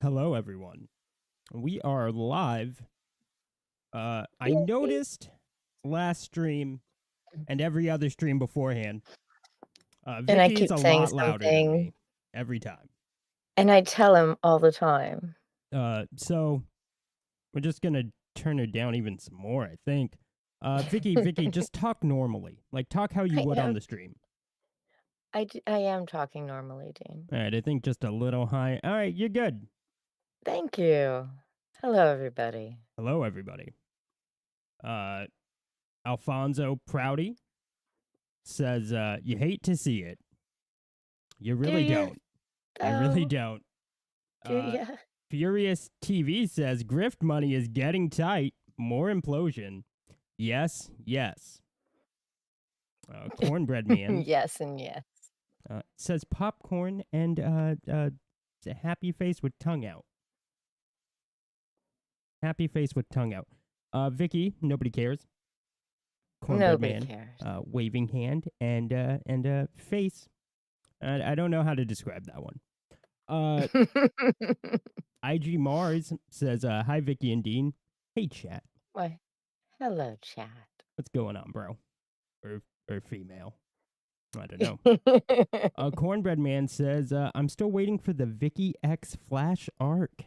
Hello, everyone. We are live. I Yay. noticed last stream and every other stream beforehand, And I Vicky's keep a saying lot louder than something, me every time. and I tell him all the time. So we're just gonna turn her down even some more, I think. Vicky, just talk normally. Like, talk how you would on the stream. I am talking normally, Dean. All right, I think just a little high. All right, you're good. Thank you. Hello, everybody. Hello, everybody. Alfonso Prouty says, you hate to see it. You really don't. You really don't. Do you? Furious TV says grift money is getting tight. More implosion. Yes, yes. Cornbread man Yes and yes. says popcorn and a happy face with tongue out. Happy face with tongue out. Vicky, nobody cares. Cornbread Nobody man, cares. waving hand and face. I don't know how to describe that one. IG Mars says, hi, Vicky and Dean. Hey, chat. Why? Hello, chat. What's going on, bro? Or female. I don't know. Cornbread Man says, I'm still waiting for the Vicky X Flash arc.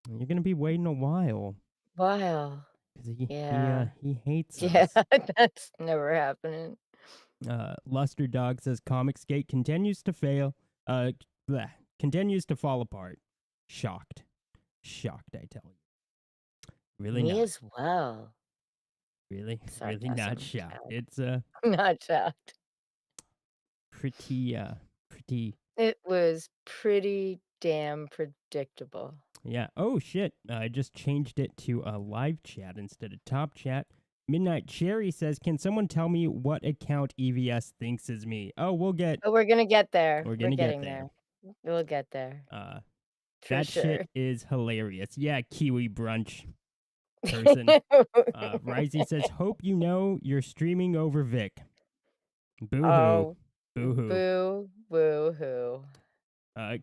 You're going to be waiting a while. Wow. Because Yeah. he hates Yeah, us. that's never happening. Luster Dog says, comicsgate continues to fail. Continues to fall apart. Shocked. Shocked, I tell you. Really Me not. as well. Really Sarcasm, not shocked. Chad. It's Not shocked. pretty It was pretty damn predictable. yeah. Oh shit. I just changed it to a live chat instead of top chat. Midnight Cherry says, "Can someone tell me what account EVS thinks is me?" Oh, we're gonna get there. We're gonna getting get there. We'll get there. That sure. shit is hilarious. Yeah, Kiwi Brunch person. Risey says, "Hope you know you're streaming over Vic." Boo hoo. Oh, Boo hoo. boo, boo hoo.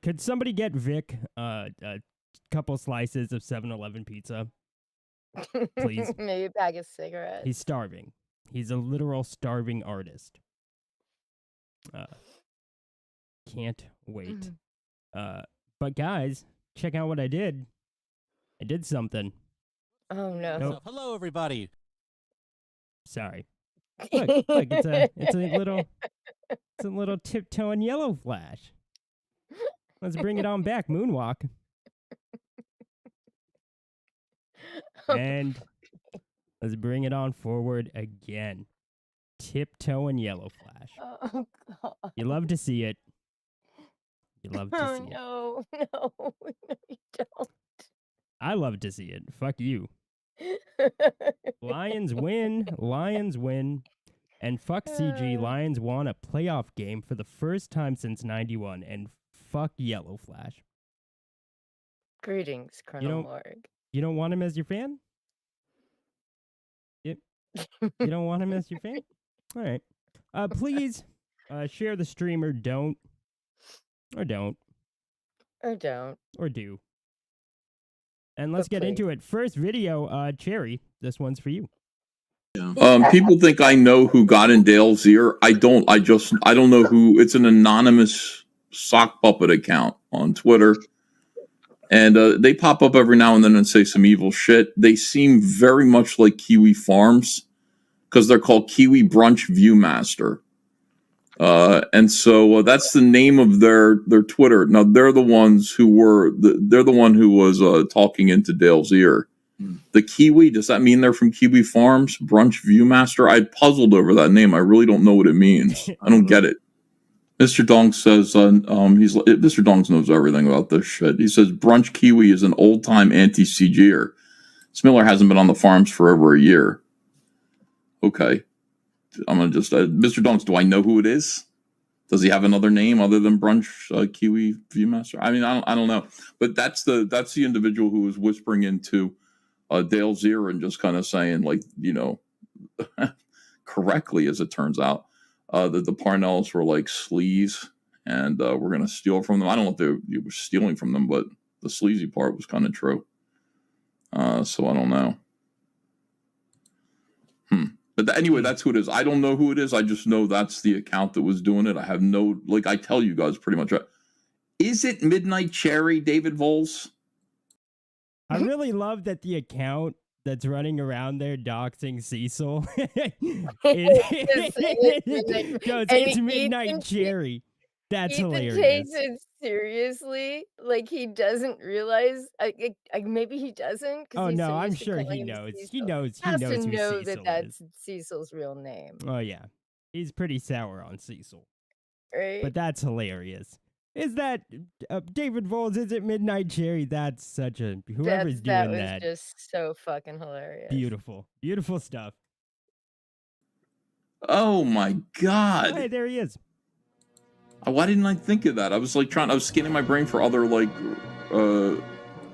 Could somebody get Vic a couple slices of 7-Eleven pizza? Please. Maybe a bag of cigarettes. He's starving. He's a literal starving artist. Can't wait. But guys, check out what I did. I did something. Oh no. Nope. Hello, everybody. Sorry. Look, it's a little tiptoe and yellow flash. Let's bring it on back, Moonwalk. And let's bring it on forward again. Tiptoe and yellow flash. Oh god. You love to see it. You love to see it. No, you don't. I love to see it. Fuck you. Lions win. Lions win. And fuck CG. Lions won a playoff game for the first time since 91. And fuck Yellow Flash. Greetings, Colonel Morg. You don't want him as your fan? Yep. You don't want him as your fan? All right. Please share the stream or don't. Or don't. Or don't. Or do. And let's get into it. First video, Cherry, this one's for you. People think I know who got in Dale's ear. I don't. I don't know who. It's an anonymous sock puppet account on Twitter. And they pop up every now and then and say some evil shit. They seem very much like Kiwi Farms because they're called Kiwi Brunch Viewmaster. And so that's the name of their Twitter. Now they're the ones who were they're the one who was talking into Dale's ear. The Kiwi, does that mean they're from Kiwi Farms? Brunch Viewmaster? I puzzled over that name. I really don't know what it means. I don't get it. Mr. Dong says Mr. Dongs knows everything about this shit. He says Brunch Kiwi is an old-time anti-CGer. Smiller hasn't been on the farms for over a year. Okay. I'm gonna just Mr. Donks, do I know who it is? Does he have another name other than Brunch Kiwi Viewmaster? I mean, I don't know. But that's the individual who was whispering into Dale's ear and just kind of saying, like, you know, correctly, as it turns out, that the Parnells were like sleaze and we're going to steal from them. I don't know if they were stealing from them, but the sleazy part was kind of true. So I don't know. But anyway, that's who it is. I don't know who it is. I just know that's the account that was doing it. I have no, like I tell you guys pretty much. Is it Midnight Cherry, David Voles? I really love that the account that's running around there doxing Cecil it's Midnight Cherry. That's Ethan hilarious. takes it seriously. Like, he doesn't realize. Maybe he doesn't. Oh, he's no, so I'm used to sure he calling him knows. He Cecil. knows Has to who know Cecil that's is. Cecil's real name, Oh, yeah. He's pretty sour on Cecil. right? But that's hilarious. Is that David Voles? Is it Midnight Cherry? That's such a whoever's doing that was just so fucking hilarious. Beautiful stuff. Oh my God! Hey, there he is. Why didn't I think of that? I was scanning my brain for other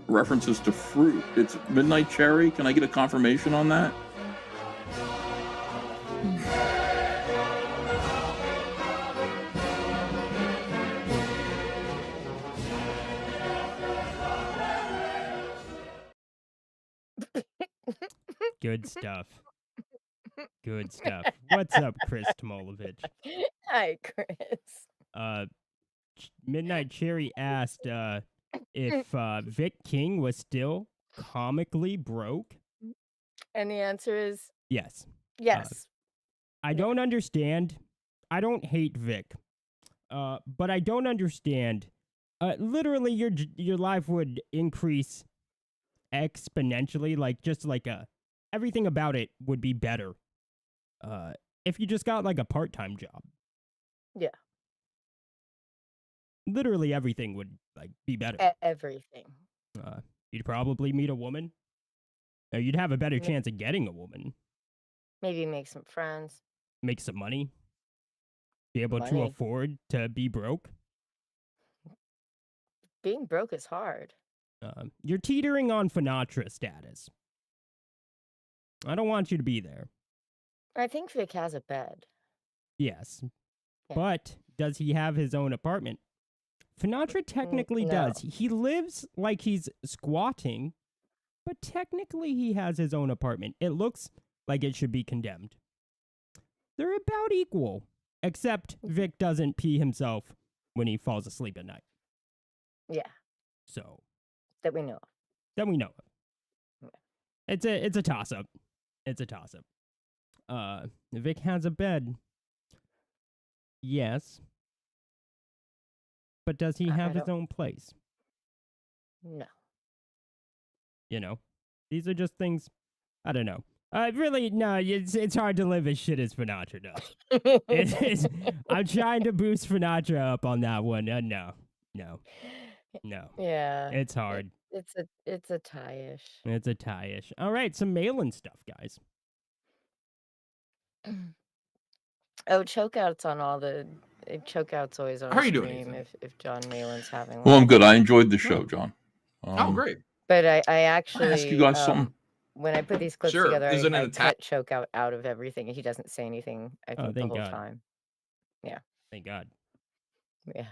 references to fruit. It's Midnight Cherry. Can I get a confirmation on that? Good stuff. Good stuff. What's up, Chris Tomolovich? Hi, Chris. Midnight Cherry asked if Vic King was still comically broke. And the answer is Yes. yes. I don't understand. I don't hate Vic. But I don't understand. Literally, your life would increase exponentially. Everything about it would be better. If you just got a part-time job. Yeah. Literally everything would be better. Everything. You'd probably meet a woman. You'd have a better chance of getting a woman. Maybe make some friends. Make some money. Be able to afford to be broke. Being broke is hard. You're teetering on Finatra status. I don't want you to be there. I think Vic has a bed. Yes. Yeah. But does he have his own apartment? Finatra technically does. He lives like he's squatting, but technically he has his own apartment. It looks like it should be condemned. They're about equal, except Vic doesn't pee himself when he falls asleep at night. Yeah. So. That we know of. Yeah. It's a toss-up. It's a toss-up. Vic has a bed. Yes. But does he have his own place? No. These are just things, I don't know. Really, no, it's hard to live as shit as Finatra does. I'm trying to boost Finatra up on that one. No. Yeah. It's hard. It's a tie-ish. It's a tie-ish. All right, some Malin stuff, guys. Oh, chokeouts on all the chokeouts always on. How are you stream doing, Ethan? if John Malin's having one. Well, I'm good. I enjoyed the show, John. Great. But I actually ask you guys something. When I put these clips Sure. together, Is it an I attack? cut chokeout out of everything, and he doesn't say anything. I think the thank whole God. time. Yeah. Thank God. Yeah.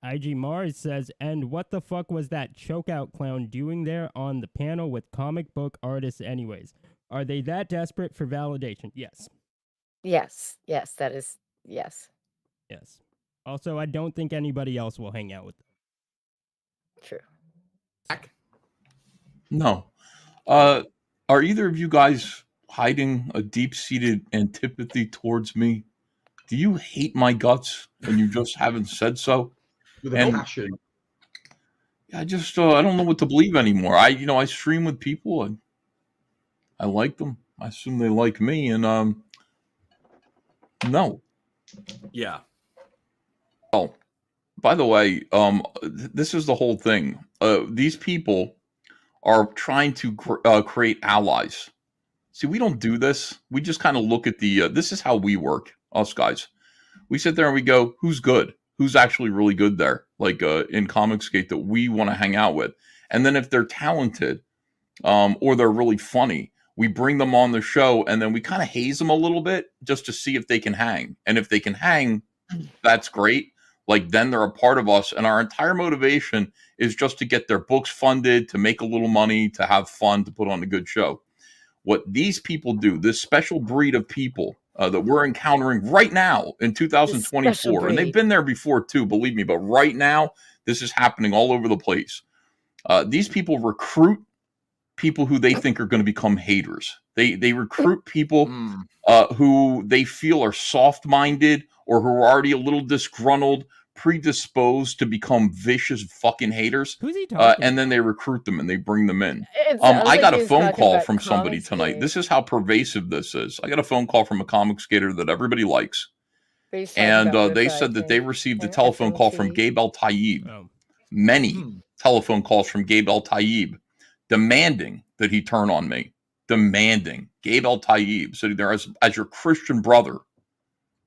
IG Mars says, and what the fuck was that chokeout clown doing there on the panel with comic book artists anyways? Are they that desperate for validation? Yes. Yes, that is yes. Yes. Also, I don't think anybody else will hang out with them. True. No. Are either of you guys hiding a deep-seated antipathy towards me? Do you hate my guts and you just haven't said so? With a passion. I just I don't know what to believe anymore. I stream with people and I like them. I assume they like me, and no. Yeah. Oh, by the way, this is the whole thing. These people are trying to create allies. See, we don't do this. We just kind of look at the. This is how we work, us guys. We sit there and we go, who's good? Who's actually really good there? Like in comicsgate that we want to hang out with. And then if they're talented or they're really funny, we bring them on the show and then we kind of haze them a little bit just to see if they can hang. And if they can hang, that's great. like then they're a part of us, and our entire motivation is just to get their books funded, to make a little money, to have fun, to put on a good show. What these people do, this special breed of people that we're encountering right now in This special 2024, and they've breed. been there before too, believe me, but right now this is happening all over the place. These people recruit people who they think are going to become haters. They recruit people who they feel are soft-minded or who are already a little disgruntled, predisposed to become vicious fucking haters. Who's he talking And then about? they recruit them and they bring them in. It sounds I like got he a was phone talking call about from somebody tonight. comicsgate. This is how pervasive this is. I got a phone call from a comic skater that everybody likes. But he's talking And about they Riff, I said that they think, received a and telephone call from FMT. Gabe El Tayyib. Oh. Many telephone calls from Gabe El Tayyib demanding that he turn on me. Demanding. Gabe El Tayyib sitting there as your Christian brother.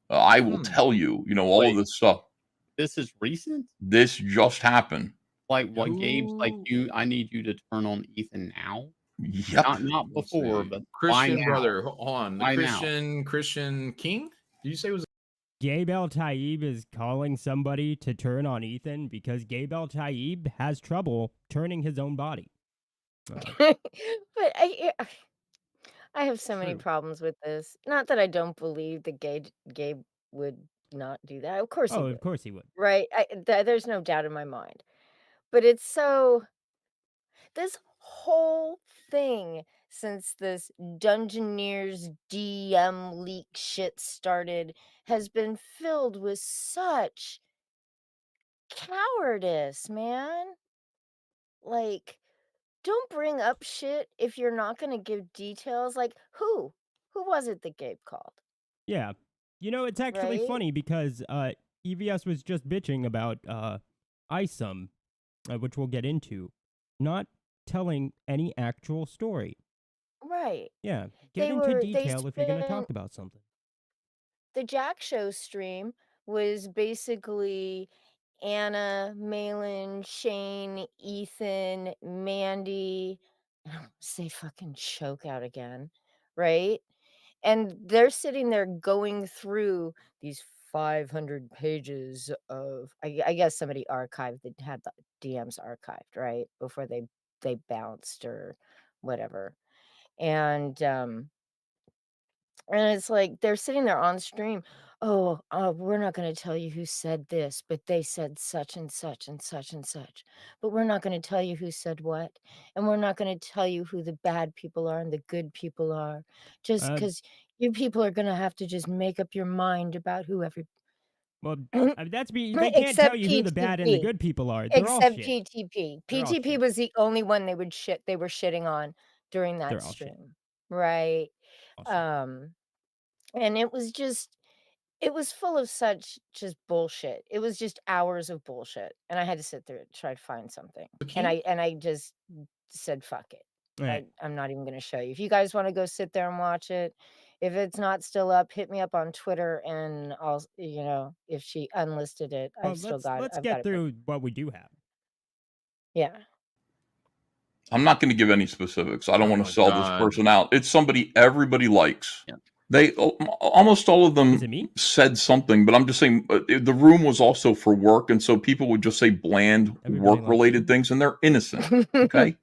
I will tell you, all of this stuff. This is recent? This just happened. Like what Gabe's like, I need you to turn on Ethan now? Yep. Not before, but Christian why brother. now? Hold on. The Why now? Christian King? Did you say it was Gabe El Tayyib is calling somebody to turn on Ethan because Gabe El Tayyib has trouble turning his own body. But I have so many True. problems with this. Not that I don't believe that Gabe would not do that. Of course he Oh, would, of course he would. right? There's no doubt in my mind. But it's so this whole thing since this Dungeoneers DM leak shit started has been filled with such cowardice, man. Like, don't bring up shit if you're not going to give details. Like, who was it that Gabe called? Yeah. It's actually Right? funny because EVS was just bitching about Isam, which we'll get into, not telling any actual story. Right. Yeah. Get into They detail if you're going to talk spent about something. the Jack Show stream was basically Anna, Malin, Shane, Ethan, Mandy. I don't say fucking choke out again, right? And they're sitting there going through these 500 pages of, I guess somebody archived, that had the DMs archived, right? Before they bounced or whatever. And it's like they're sitting there on stream. Oh, we're not going to tell you who said this, but they said such and such and such and such. But we're not going to tell you who said what. And we're not going to tell you who the bad people are and the good people are. Just because you people are going to have to just make up your mind about whoever. Well, they can't tell you who the bad and the good people are. They're all Except shit. PTP. They're all PTP shit. was the only one they were shitting on during They're that all shit. stream. Right. All shit. And it was full of such just bullshit. It was just hours of bullshit. And I had to sit there and try to find something. And I just said, fuck it. Right. I'm not even going to show you. If you guys want to go sit there and watch it, if it's not still up, hit me up on Twitter and I'll, if she unlisted it, Well, I've still got it. let's I've get got it. through what we do have. Yeah. I'm not going to give any specifics. I don't want to sell this person out. It's somebody everybody likes. Yeah. They almost all of them said something, but I'm just saying the room was also for work, and so people would just say bland work-related things, and they're innocent. Okay,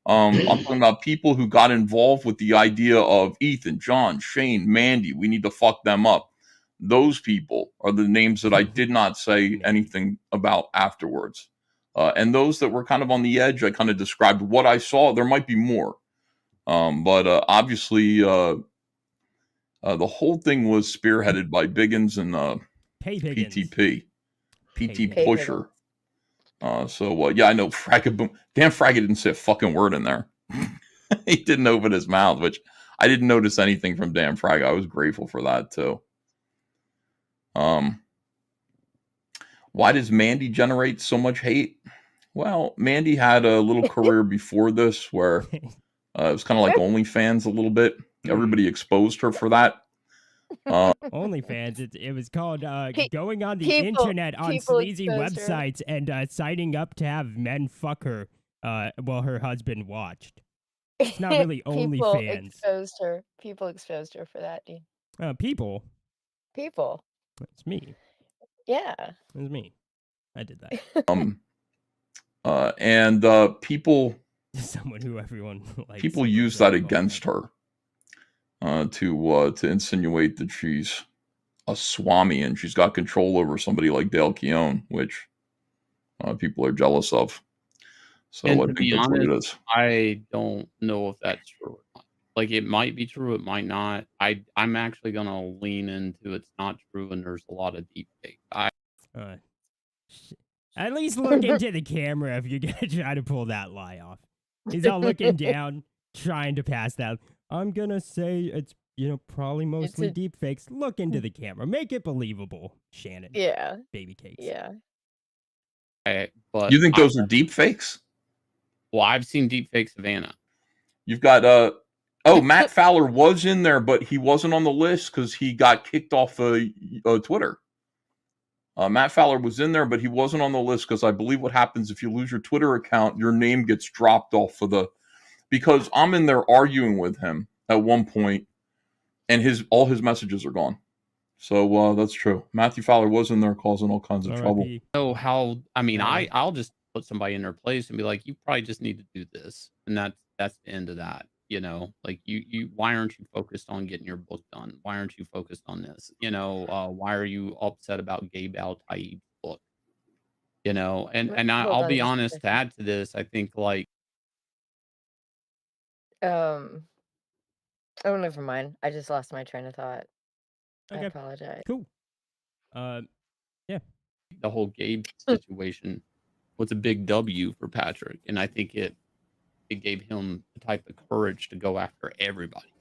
I'm talking about people who got involved with the idea of Ethan, John, Shane, Mandy. We need to fuck them up. Those people are the names that I did not say anything about afterwards. And those that were kind of on the edge, I kind of described what I saw. There might be more. But obviously, the whole thing was spearheaded by Biggins and PTP. PT Pusher. Yeah, I know Fragga. Damn, Fragga didn't say a fucking word in there. He didn't open his mouth, which I didn't notice anything from damn Fragga. I was grateful for that, too. Why does Mandy generate so much hate? Well, Mandy had a little career before this where it was kind of like OnlyFans a little bit. Everybody exposed her for that. OnlyFans, it was called going on the internet on sleazy websites and signing up to have men fuck her while her husband watched. It's not really OnlyFans. People exposed her for that, dude. People? People. It's me. Yeah. It's me. I did that. And people Someone who everyone likes. people use that against her to insinuate that she's a swami and she's got control over somebody like Dale Keown, which people are jealous of. So And I to think be that's what it honest, is. I don't know if that's true or not. Like, it might be true, it might not. I'm actually gonna lean into it's not true, and there's a lot of deep fake. At least look into the camera if you're gonna try to pull that lie off. He's all looking down, trying to pass that. I'm gonna say it's probably mostly deep fakes. Look into the camera, make it believable, Shannon. Yeah. Baby cakes. Yeah. But You think those are deep fakes? Well, I've seen deep fakes of Anna. You've got Matt Fowler was in there, but he wasn't on the list because he got kicked off Twitter. Matt Fowler was in there, but he wasn't on the list because I believe what happens if you lose your Twitter account, your name gets dropped off of because I'm in there arguing with him at one point, and all his messages are gone. So that's true. Matthew Fowler was in there causing all kinds of trouble. I'll just put somebody in their place and be like, you probably just need to do this, and that's the end of that. Like you why aren't you focused on getting your book done? Why aren't you focused on this? Why are you upset about Gabe Al-Taib's book? I'll be honest, to add to this, I think oh, never mind. I just lost my train of thought. Okay. I apologize. Cool. Yeah. The whole Gabe situation was a big W for Patrick, and I think it gave him the type of courage to go after everybody.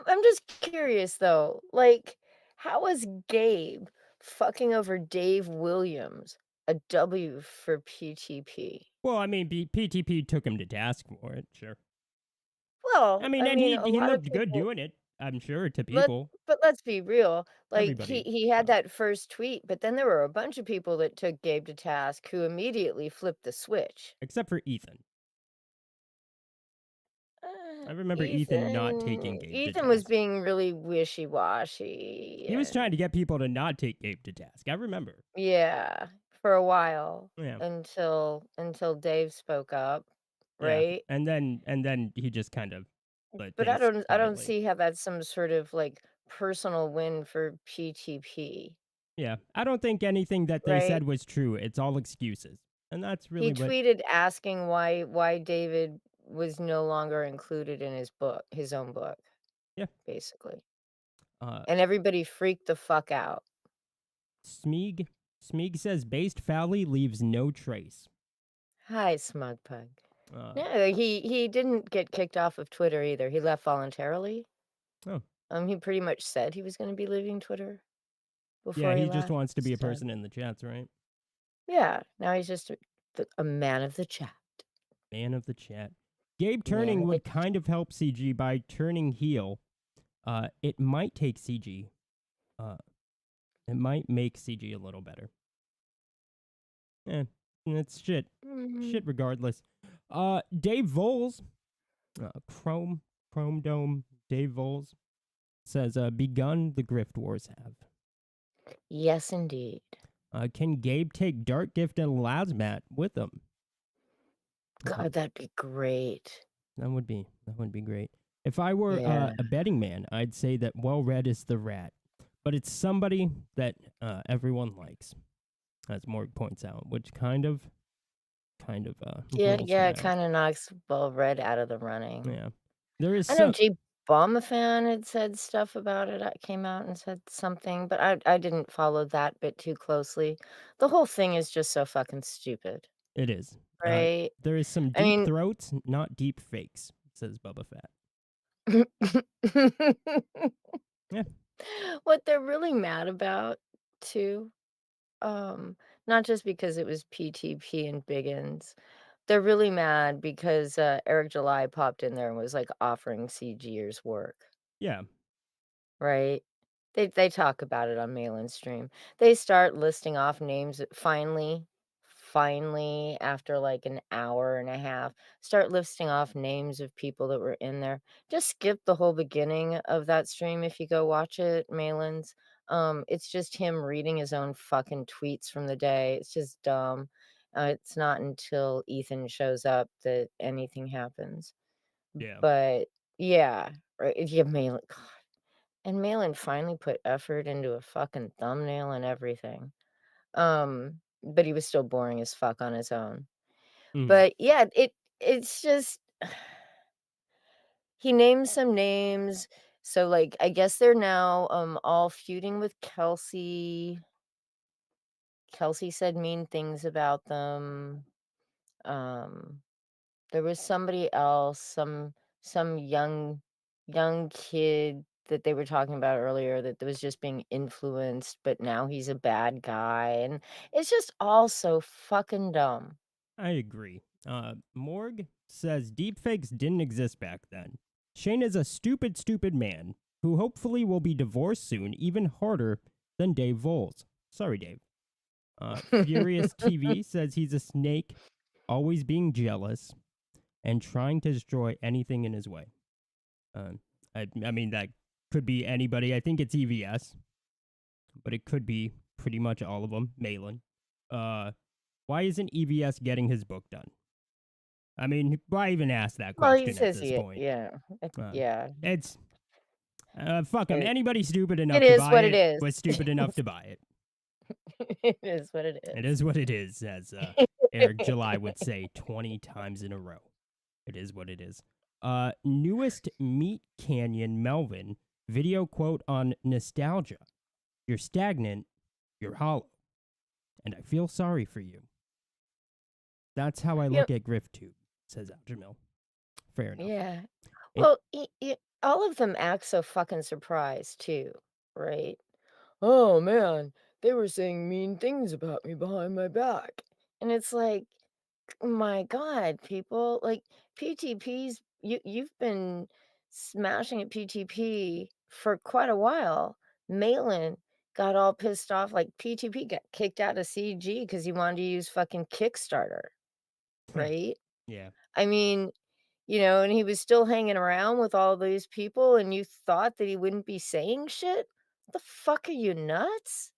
I'm just curious though, like, how was Gabe fucking over Dave Williams a W for PTP? Well, I mean, PTP took him to task for it, sure. Well, I mean, a he lot of looked good people, doing it, I'm sure, to people. but let's be real. Like Everybody. he had that first tweet, but then there were a bunch of people that took Gabe to task who immediately flipped the switch. Except for Ethan. I remember Ethan not taking Gabe to task. Ethan was being really wishy-washy. He was trying to get people to not take Gabe to task. I remember. Yeah, for a while. Yeah. Until Dave spoke up, Yeah. right? And then he just kind of But I don't see how that's some sort of like personal win for PTP. Yeah. I don't think anything that they said was true. It's all excuses. And that's really He tweeted asking why David was no longer included in his own book. Yeah. Basically. And everybody freaked the fuck out. Smeeg says based foully leaves no trace. Hi, Smugpug. No, he didn't get kicked off of Twitter either. He left voluntarily. Oh. He pretty much said he was going to be leaving Twitter before he left. just wants to be a person in the chats, right? Yeah, now he's just a man of the chat. Man of the chat. Gabe turning would kind of help CG by turning heel. It might take CG. It might make CG a little better. It's shit. Shit regardless. Dave Voles, Chrome Dome, Dave Voles says, begun the grift wars have. Yes, indeed. Can Gabe take Dark Gift and Lazmat with him? God, that'd be great. That would be great. If I were a betting man, I'd say that Well Read is the rat. But it's somebody that everyone likes, as Morg points out, which kind of kind of knocks Well Read out of the running. Yeah. There is I know J. Bombafan had said stuff about it. I came out and said something, but I didn't follow that bit too closely. The whole thing is just so fucking stupid. It is. Right? There is some deep throats, not deep fakes, says Bubba Fett. Yeah. What they're really mad about, too, not just because it was PTP and Biggins, they're really mad because Eric July popped in there and was like offering CGers work. Yeah. Right? They talk about it on Malin's stream. They start listing off names finally after like an hour and a half, start listing off names of people that were in there. Just skip the whole beginning of that stream if you go watch it, Malin's. It's just him reading his own fucking tweets from the day. It's just dumb. It's not until Ethan shows up that anything happens. Yeah. But yeah, right. If you Malin, God. And Malin finally put effort into a fucking thumbnail and everything. But he was still boring as fuck on his own. Mhm. But yeah, it's just he names some names. So like I guess they're now all feuding with Kelsey. Kelsey said mean things about them. There was somebody else, some young kid that they were talking about earlier that was just being influenced, but now he's a bad guy, and it's just all so fucking dumb. I agree. Morg says deepfakes didn't exist back then. Shane is a stupid, stupid man who hopefully will be divorced soon, even harder than Dave Voles. Sorry, Dave. Furious TV says he's a snake, always being jealous and trying to destroy anything in his way. I mean, that could be anybody. I think it's EVS, but it could be pretty much all of them. Malin. Why isn't EVS getting his book done? I mean, why even ask that Well, question he at says this point? yeah. Yeah. It's fuck him. It- Anybody stupid enough It to is buy what it it is. was stupid enough to buy it. It is what it is. It is what it is, as Eric July would say 20 times in a row. It is what it is. Newest Meat Canyon Melvin video quote on nostalgia. You're stagnant, you're hollow, and I feel sorry for you. That's how I look at GriftTube, says Algermill. Fair enough. Yeah. Well, all of them act so fucking surprised too, right? Oh man, they were saying mean things about me behind my back. And it's like, my God, people, like PTP's you've been smashing at PTP for quite a while. Malin got all pissed off, like PTP got kicked out of CG because he wanted to use fucking Kickstarter, right? Yeah. I mean, and he was still hanging around with all these people, and you thought that he wouldn't be saying shit? The fuck are you nuts?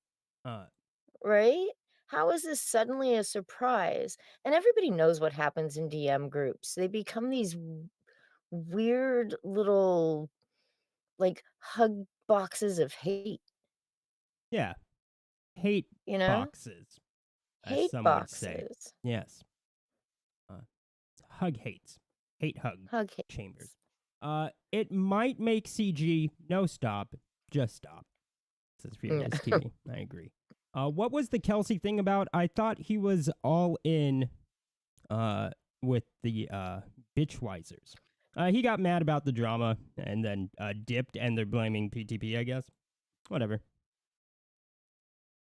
Right? How is this suddenly a surprise? And everybody knows what happens in DM groups. They become these weird little, like, hug boxes of hate, Yeah. Hate you know? boxes, as Hate some would say. boxes. Yes. Hug hates. Hate hug Hug hate. chambers. It might make CG no stop, just stop. Says Furious TV. I agree. What was the Kelsey thing about? I thought he was all in with the Bitchwisers. He got mad about the drama and then dipped, and they're blaming PTP, I guess. Whatever.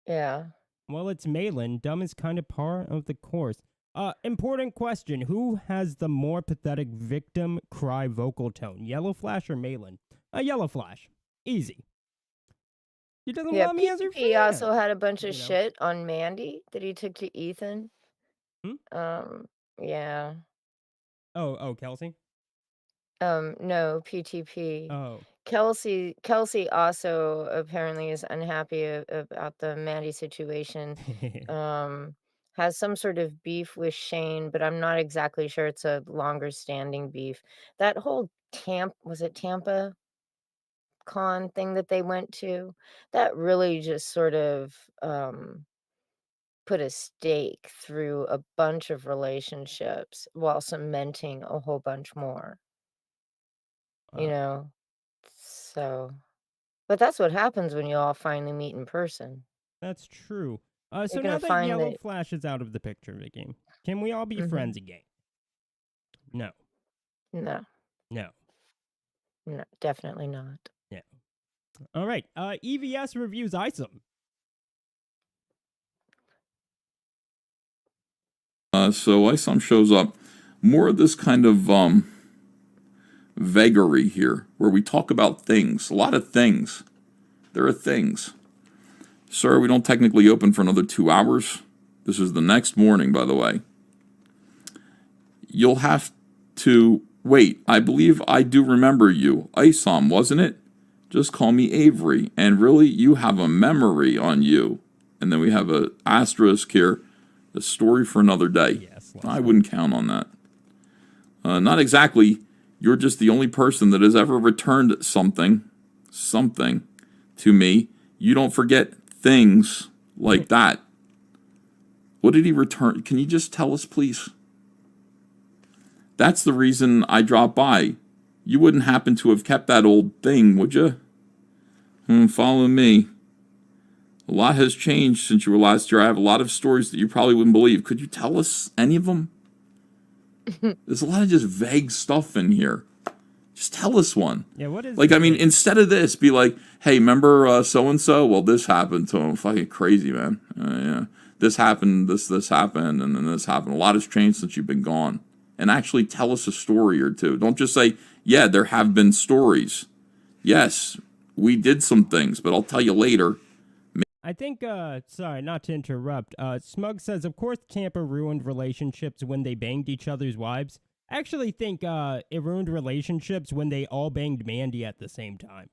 Yeah. Well, it's Malin. Dumb is kind of par of the course. Important question. Who has the more pathetic victim cry vocal tone? Yellow Flash or Malin? Yellow Flash. Easy. He doesn't Yeah, want me as her PTP friend. also had a bunch of You know. shit on Mandy that he took to Ethan. Yeah. Oh, Kelsey? No, PTP. Oh. Kelsey also apparently is unhappy about the Mandy situation. Has some sort of beef with Shane, but I'm not exactly sure it's a longer standing beef. That whole Tampa con thing that they went to, that really just sort of put a stake through a bunch of relationships while cementing a whole bunch more. So, but that's what happens when you all finally meet in person. That's true. So You're now gonna that find Yellow that. Flash is out of the picture, Vicky, can we all be friends again? No. No, No. definitely not. Yeah. All right. EVS reviews Isam. So Isam shows up. More of this kind of vagary here, where we talk about things. A lot of things. There are things. Sir, we don't technically open for another 2 hours. This is the next morning, by the way. You'll have to wait. I believe I do remember you. Isam, wasn't it? Just call me Avery. And really, you have a memory on you. And then we have a asterisk here. A story for another day. Yes, I wouldn't count on that. Not exactly. You're just the only person that has ever returned something to me. You don't forget things like that. What did he return? Can you just tell us, please? That's the reason I dropped by. You wouldn't happen to have kept that old thing, would you? Follow me. A lot has changed since you were last here. I have a lot of stories that you probably wouldn't believe. Could you tell us any of them? There's a lot of just vague stuff in here. Just tell us one. Yeah, what is like? I mean, instead of this, be like, "Hey, remember so and so? Well, this happened to him. Fucking crazy, man. Yeah, this happened. This happened, and then this happened. A lot has changed since you've been gone." And actually tell us a story or two. Don't just say, "Yeah, there have been stories. Yes, we did some things, but I'll tell you later." I think, sorry, not to interrupt, Smug says, of course Tampa ruined relationships when they banged each other's wives. I actually think it ruined relationships when they all banged Mandy at the same time.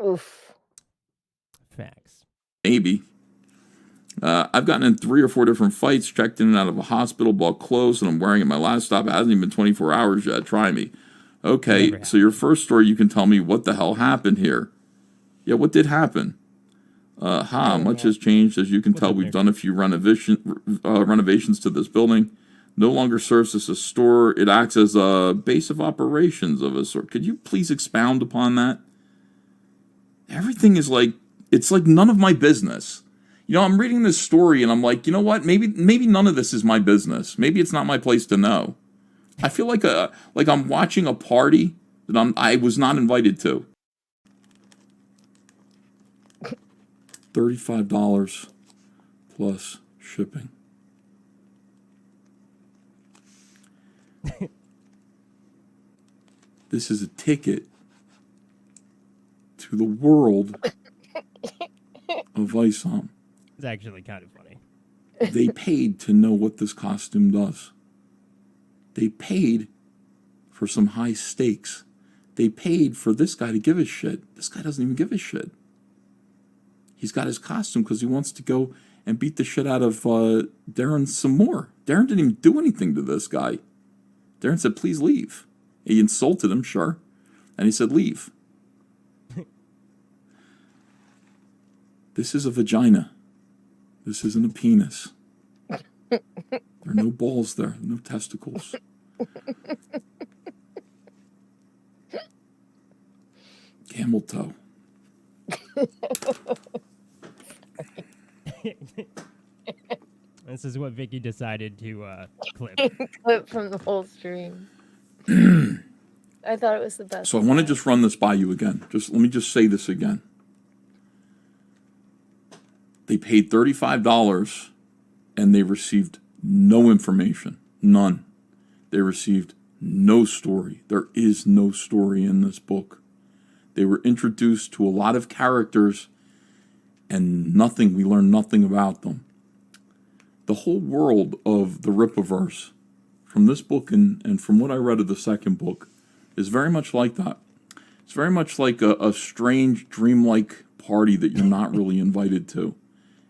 Oof. Facts. Maybe. I've gotten in 3 or 4 different fights, checked in and out of a hospital, bought clothes, and I'm wearing it my last stop. It hasn't even been 24 hours yet. Try me. Okay, so your first story, you can tell me what the hell happened here. Yeah, what did happen? Much has changed. As you can tell, we've done a few renovations to this building. No longer serves as a store. It acts as a base of operations of a sort. Could you please expound upon that? Everything is like, it's like none of my business. You know, I'm reading this story and I'm like, you know what? Maybe none of this is my business. Maybe it's not my place to know. I feel like I'm watching a party that I was not invited to. $35 plus shipping. This is a ticket to the world of Isam. It's actually kind of funny. They paid to know what this costume does. They paid for some high stakes. They paid for this guy to give a shit. This guy doesn't even give a shit. He's got his costume because he wants to go and beat the shit out of Darren some more. Darren didn't even do anything to this guy. Darren said, please leave. He insulted him, sure. And he said, leave. This is a vagina. This isn't a penis. There are no balls there, no testicles. Camel toe. This is what Vicky decided to clip. Clip from the whole stream. I thought it was the best. So I want to just run this by you again. Let me just say this again. They paid $35 and they received no information. None. They received no story. There is no story in this book. They were introduced to a lot of characters and nothing. We learned nothing about them. The whole world of the Rippaverse, from this book and from what I read of the second book, is very much like that. It's very much like a strange, dreamlike party that you're not really invited to.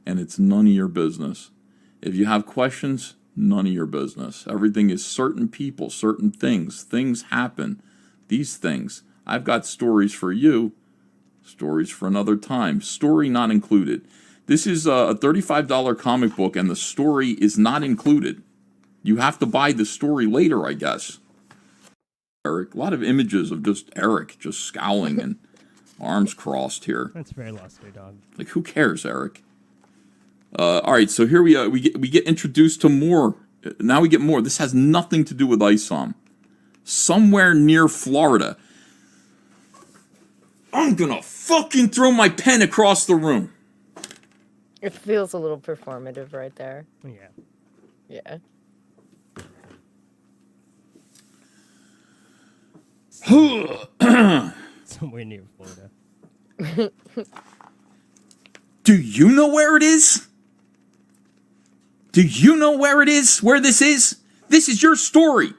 And it's none of your business. If you have questions, none of your business. Everything is certain people, certain things. Things happen. These things. I've got stories for you. Stories for another time. Story not included. This is a $35 comic book, and the story is not included. You have to buy the story later, I guess. Eric, a lot of images of just Eric just scowling and arms crossed here. That's very lusty, dog. Like, who cares, Eric? All right, so here we get introduced to more. Now we get more. This has nothing to do with Isam. Somewhere near Florida. I'm gonna fucking throw my pen across the room. It feels a little performative right there. Yeah. Yeah. Somewhere near Florida. Do you know where it is? Do you know where it is? Where this is? This is your story.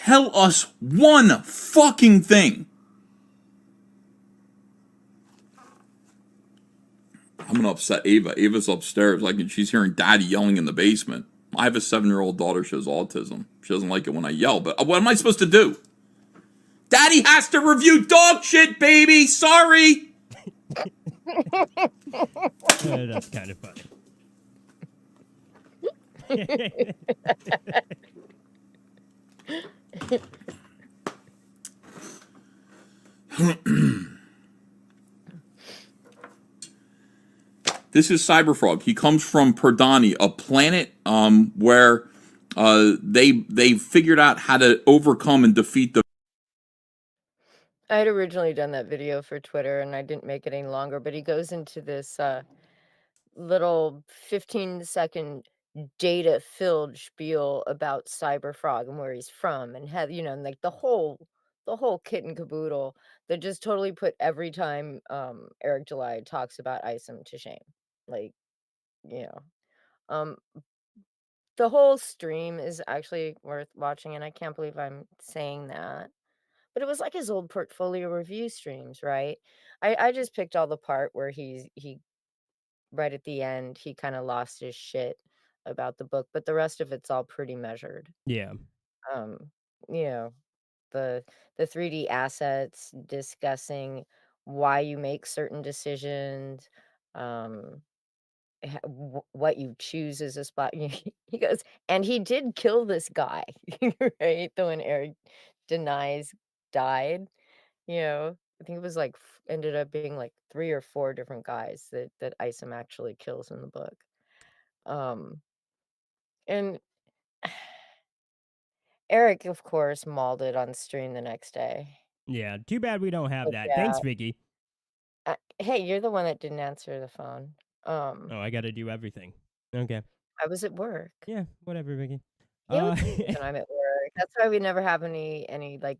tell us one fucking thing. I'm gonna upset Ava. Ava's upstairs, like, and she's hearing Daddy yelling in the basement. I have a 7-year-old daughter. She has autism. She doesn't like it when I yell, but what am I supposed to do? Daddy has to review dog shit, baby. Sorry. That's kind of funny. This is Cyberfrog. He comes from Perdani, a planet where they figured out how to overcome and defeat the. I had originally done that video for Twitter and I didn't make it any longer, but he goes into this little 15-second data-filled spiel about Cyberfrog and where he's from and have, you know, and like the whole kit and caboodle that just totally put every time Eric July talks about Isam to shame. Like, you know. The whole stream is actually worth watching, and I can't believe I'm saying that. But it was like his old portfolio review streams, right? I just picked all the part where he right at the end he kind of lost his shit about the book, but the rest of it's all pretty measured. Yeah. You know, the 3D assets, discussing why you make certain decisions, what you choose as a spot. He goes, and he did kill this guy, right? The one Eric denies died. You know, I think it was like ended up being like 3 or 4 different guys that Isam actually kills in the book. And Eric, of course, mauled it on stream the next day. Yeah. Too bad we don't have But that. yeah, Thanks, Vicky. hey, you're the one that didn't answer the phone. Oh, I got to do everything. Okay. I was at work. Yeah. Whatever, Vicky. Yeah, when I'm at work. That's why we never have any like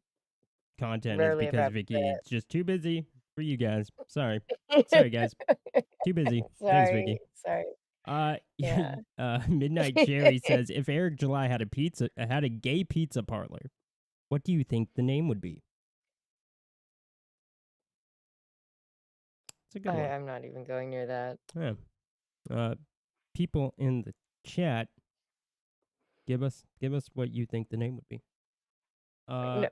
Content is rarely ever because have Vicky to is just too busy for you guys. Sorry. Sorry, guys. Too busy. Thanks, Vicky. Sorry. Yeah. Midnight Cherry says, if Eric July had a gay pizza parlor, what do you think the name would be? It's a good one. I'm not even going near that. Yeah. People in the chat, give us what you think the name would be. No,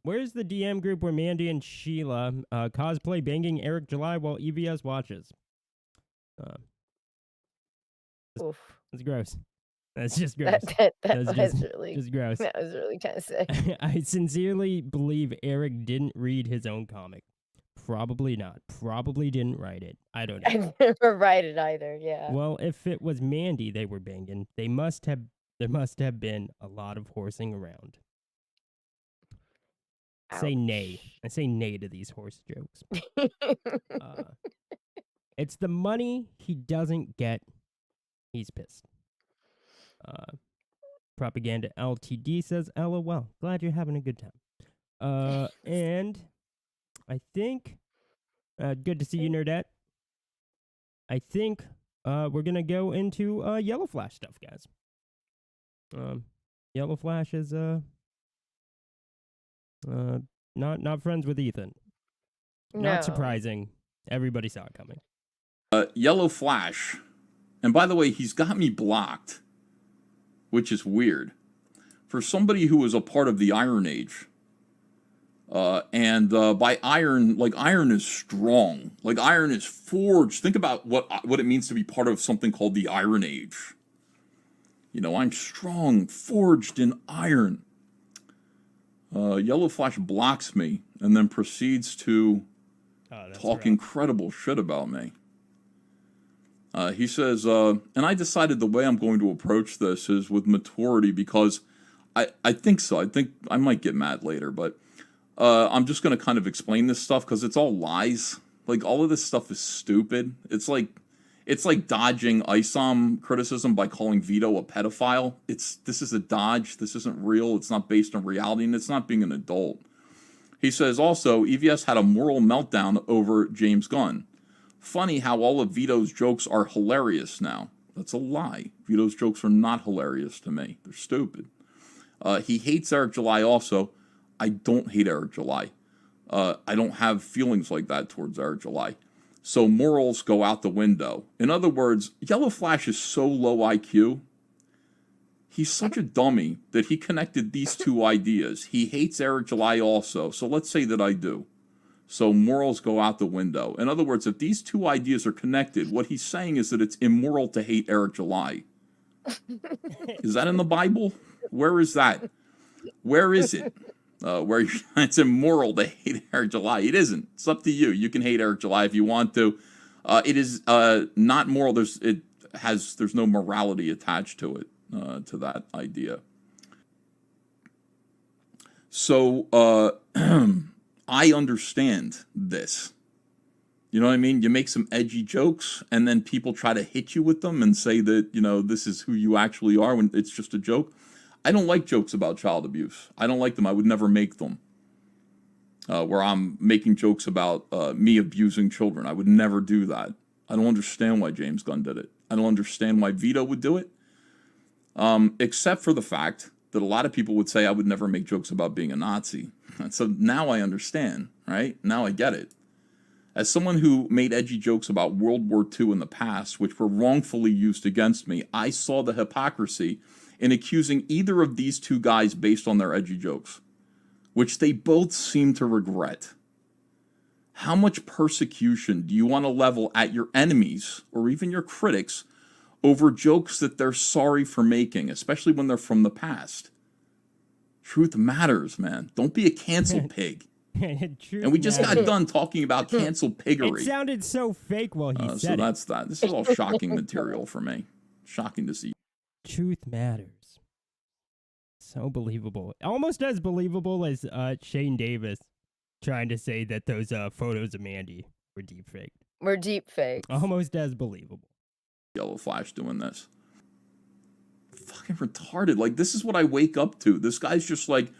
Where's the DM group where Mandy and Sheila cosplay banging Eric July while EVS watches? oof. That's gross. That's just gross. That That's was really just gross. that was really kind of sick. I sincerely believe Eric didn't read his own comic. Probably not. Probably didn't write it. I don't know. I never write it either. Yeah. Well, if it was Mandy they were banging, there must have been a lot of horsing around. Say nay. I say nay to these horse jokes. It's the money he doesn't get. He's pissed. Propaganda LTD says, LOL. Glad you're having a good time. And I think, good to see you, Nerdette. I think we're going to go into Yellow Flash stuff, guys. Yellow Flash is not friends with Ethan. No. Not surprising. Everybody saw it coming. Yellow Flash. And by the way, he's got me blocked, which is weird. For somebody who was a part of the Iron Age, and by iron, like iron is strong. Like iron is forged. Think about what it means to be part of something called the Iron Age. You know, I'm strong, forged in iron. Yellow Flash blocks me and then proceeds to talk incredible shit about me. He says, and I decided the way I'm going to approach this is with maturity because I think so. I think I might get mad later, but I'm just going to kind of explain this stuff because it's all lies. Like, all of this stuff is stupid. It's like dodging Isam criticism by calling Vito a pedophile. This is a dodge. This isn't real. It's not based on reality, and it's not being an adult. He says also, EVS had a moral meltdown over James Gunn. Funny how all of Vito's jokes are hilarious now. That's a lie. Vito's jokes are not hilarious to me. They're stupid. He hates Eric July also. I don't hate Eric July. I don't have feelings like that towards Eric July. So morals go out the window. In other words, Yellow Flash is so low IQ. He's such a dummy that he connected these two ideas. He hates Eric July also. So let's say that I do. So morals go out the window. In other words, if these two ideas are connected, what he's saying is that it's immoral to hate Eric July. Is that in the Bible? Where is that? Where is it? Where it's immoral to hate Eric July. It isn't. It's up to you. You can hate Eric July if you want to. It is not moral. There's no morality attached to it, to that idea. So I understand this. You know what I mean? You make some edgy jokes, and then people try to hit you with them and say that, this is who you actually are when it's just a joke. I don't like jokes about child abuse. I don't like them. I would never make them. Where I'm making jokes about me abusing children. I would never do that. I don't understand why James Gunn did it. I don't understand why Vito would do it. Except for the fact that a lot of people would say I would never make jokes about being a Nazi. And so now I understand, right? Now I get it. As someone who made edgy jokes about World War II in the past, which were wrongfully used against me, I saw the hypocrisy in accusing either of these two guys based on their edgy jokes, which they both seem to regret. How much persecution do you want to level at your enemies or even your critics over jokes that they're sorry for making, especially when they're from the past? Truth matters, man. Don't be a cancel pig. And we just got done talking about cancel piggery. It sounded so fake while he said so that's that. This is all shocking material for me. Shocking to see. Truth matters. So believable. Almost as believable as Shane Davis trying to say that those photos of Mandy were deep faked. We're deep fakes. Almost as believable. Yellow Flash doing this. Fucking retarded. Like, this is what I wake up to. This guy's just like,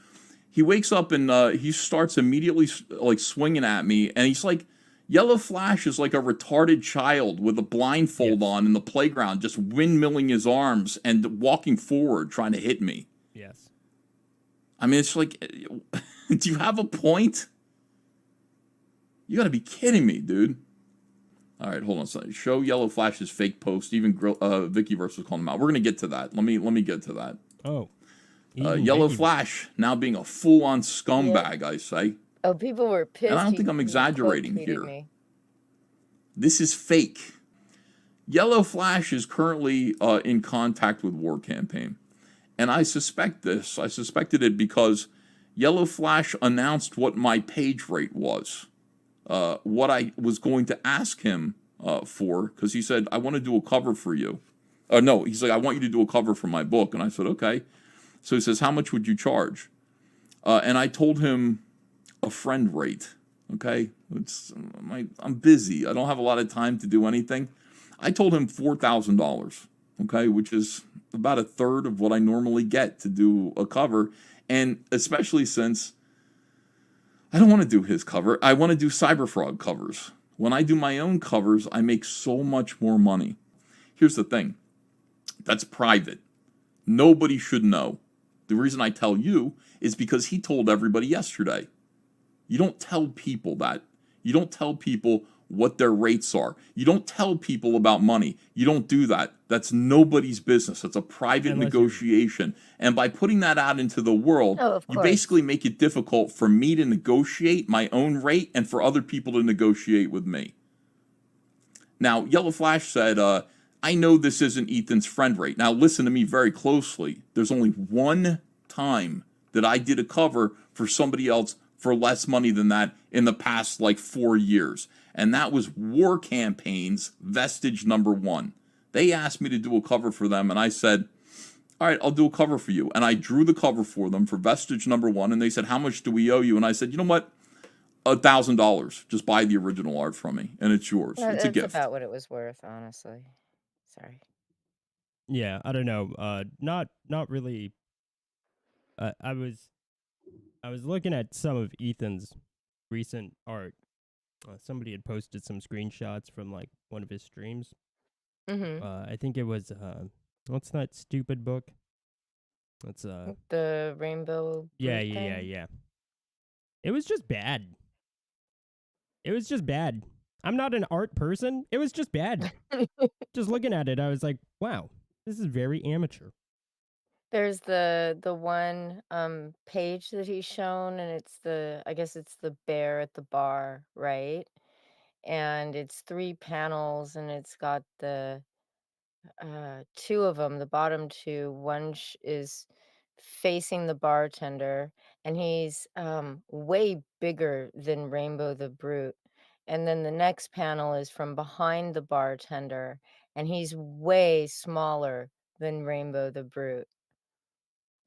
he wakes up and he starts immediately like swinging at me, and he's like, Yellow Flash is like a retarded child with a blindfold on in the playground, just windmilling his arms and walking forward trying to hit me. Yes. I mean, it's like, do you have a point? You gotta be kidding me, dude. All right, hold on a second. Show Yellow Flash's fake post. Even Vickyverse was calling him out. We're gonna get to that. Let me get to that. Oh. Yellow Flash now being a full-on scumbag, I say. Oh, people were pissed. And I don't think I'm exaggerating here. This is fake. Yellow Flash is currently in contact with War Campaign. And I suspect this. I suspected it because Yellow Flash announced what my page rate was. What I was going to ask him for, because he said, I want to do a cover for you. No, he's like, I want you to do a cover for my book. And I said, okay. So he says, how much would you charge? And I told him a friend rate. Okay, I'm busy. I don't have a lot of time to do anything. I told him $4,000. Okay, which is about a third of what I normally get to do a cover, and especially since I don't want to do his cover. I want to do Cyberfrog covers. When I do my own covers, I make so much more money. Here's the thing. That's private. Nobody should know. The reason I tell you is because he told everybody yesterday. You don't tell people that. You don't tell people what their rates are. You don't tell people about money. You don't do that. That's nobody's business. It's a private negotiation. And by putting that out into the world, you basically make it difficult for me to negotiate my own rate and for other people to negotiate with me. Now, Yellow Flash said, I know this isn't Ethan's friend rate. Now, listen to me very closely. There's only one time that I did a cover for somebody else for less money than that in the past, 4 years. And that was War Campaign's Vestige #1. They asked me to do a cover for them, and I said, all right, I'll do a cover for you. And I drew the cover for them for Vestige #1, and they said, how much do we owe you? And I said, you know what? $1,000. Just buy the original art from me, and it's yours. It's a gift. That's about what it was worth, honestly. Sorry. Yeah, I don't know. Not really. I was looking at some of Ethan's recent art. Somebody had posted some screenshots from one of his streams. Mm-hmm. I think it was what's that stupid book? Let's The rainbow. yeah, brute yeah, thing? yeah. It was just bad. It was just bad. I'm not an art person. It was just bad. Just looking at it, I was like, wow, this is very amateur. There's the one page that he's shown, and it's I guess it's the bear at the bar, right? And it's 3 panels, and it's got the 2 of them, the bottom 2. One is facing the bartender, and he's way bigger than Rainbow the Brute. And then the next panel is from behind the bartender, and he's way smaller than Rainbow the Brute.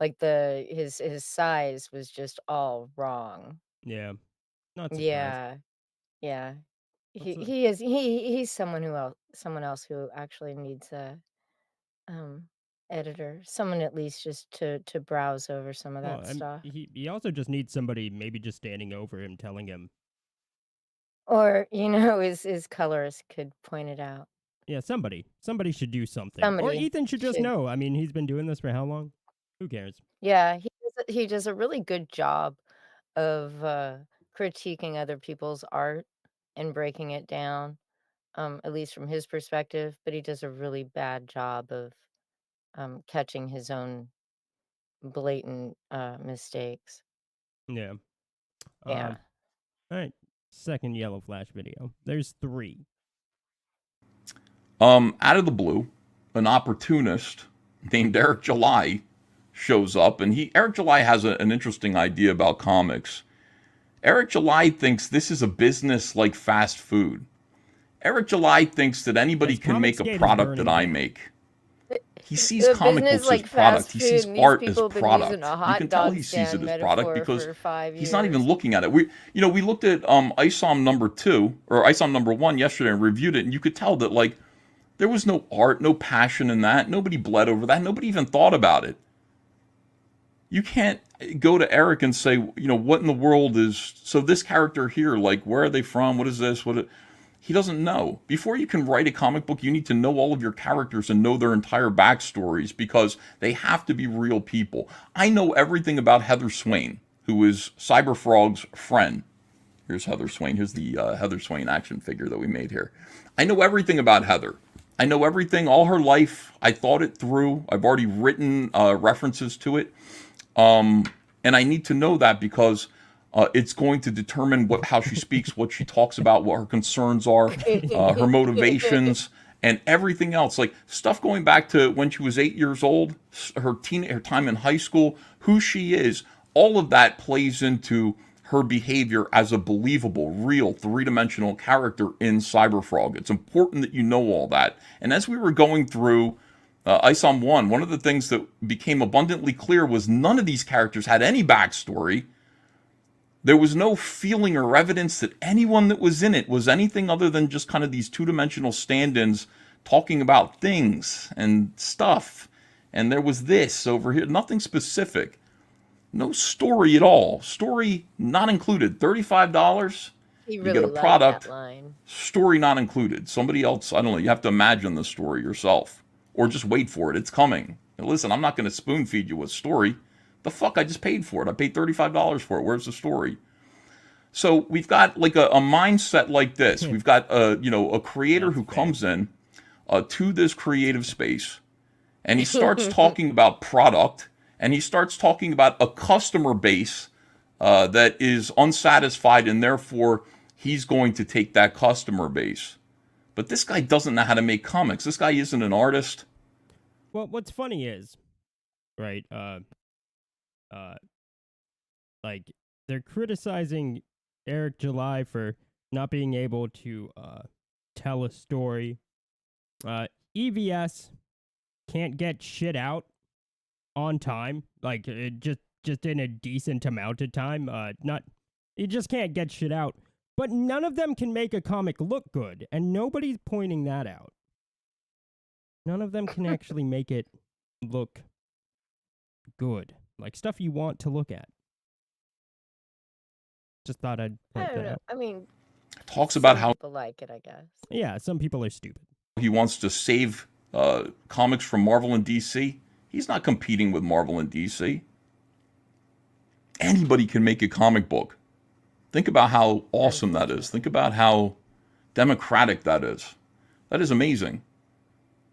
Like his size was just all wrong. Yeah, not surprised. Yeah, yeah. What's the, He's someone else who actually needs a editor, someone at least just to browse over some of well, that stuff. he also just needs somebody maybe just standing over him, telling him, Or, his colorist could point it out. yeah, somebody should do something, or Somebody Ethan should just should. know. I mean, he's been doing this for how long? Who cares? Yeah, he does a really good job of critiquing other people's art and breaking it down, at least from his perspective, but he does a really bad job of catching his own blatant mistakes. Yeah. Yeah. All right. Second yellow flash video. There's 3. Out of the blue, an opportunist named Eric July shows up, and Eric July has an interesting idea about comics. Eric July thinks this is a business like fast food. Eric July thinks that anybody Yes, can make a comicsgate is product that burning I down. make. He sees The comic business books as like product. fast He food, sees and these art as people have been product. using a You hot can tell dog he sees it stand as product metaphor because for 5 he's not even years. looking at it. We looked at Isam number 2 or Isam number 1 yesterday and reviewed it, and you could tell that like there was no art, no passion in that. Nobody bled over that. Nobody even thought about it. You can't go to Eric and say, what in the world is so this character here? Like, where are they from? What is this? He doesn't know. Before you can write a comic book, you need to know all of your characters and know their entire backstories because they have to be real people. I know everything about Heather Swain, who is Cyberfrog's friend. Here's Heather Swain. Here's the Heather Swain action figure that we made here. I know everything about Heather. I know everything, all her life. I thought it through. I've already written references to it. And I need to know that because it's going to determine how she speaks, what she talks about, what her concerns are, her motivations, and everything else. Like stuff going back to when she was 8 years old, her time in high school, who she is. All of that plays into her behavior as a believable, real, 3-dimensional character in Cyberfrog. It's important that you know all that. And as we were going through Isam 1, one of the things that became abundantly clear was none of these characters had any backstory. There was no feeling or evidence that anyone that was in it was anything other than just kind of these 2-dimensional stand-ins talking about things and stuff. And there was this over here, nothing specific. No story at all. Story not included. $35. He You really get a liked product. that line. Story not included. Somebody else, I don't know, you have to imagine the story yourself. Or just wait for it. It's coming. Now, listen, I'm not going to spoon feed you a story. The fuck, I just paid for it. I paid $35 for it. Where's the story? So we've got like a mindset like this. We've got a creator who comes in to this creative space, and he starts talking about product, and he starts talking about a customer base that is unsatisfied, and therefore he's going to take that customer base. But this guy doesn't know how to make comics. This guy isn't an artist. Well, what's funny is, right? Like they're criticizing Eric July for not being able to tell a story. EVS can't get shit out on time, like it just in a decent amount of time. You just can't get shit out. But none of them can make a comic look good, and nobody's pointing that out. None of them can actually make it look good, like stuff you want to look at. Just thought I'd I point don't that know. out. I mean, Talks about some how people like it, I guess. Yeah, some people are stupid. he wants to save comics from Marvel and DC. He's not competing with Marvel and DC. Anybody can make a comic book. Think about how awesome that is. Think about how democratic that is. That is amazing.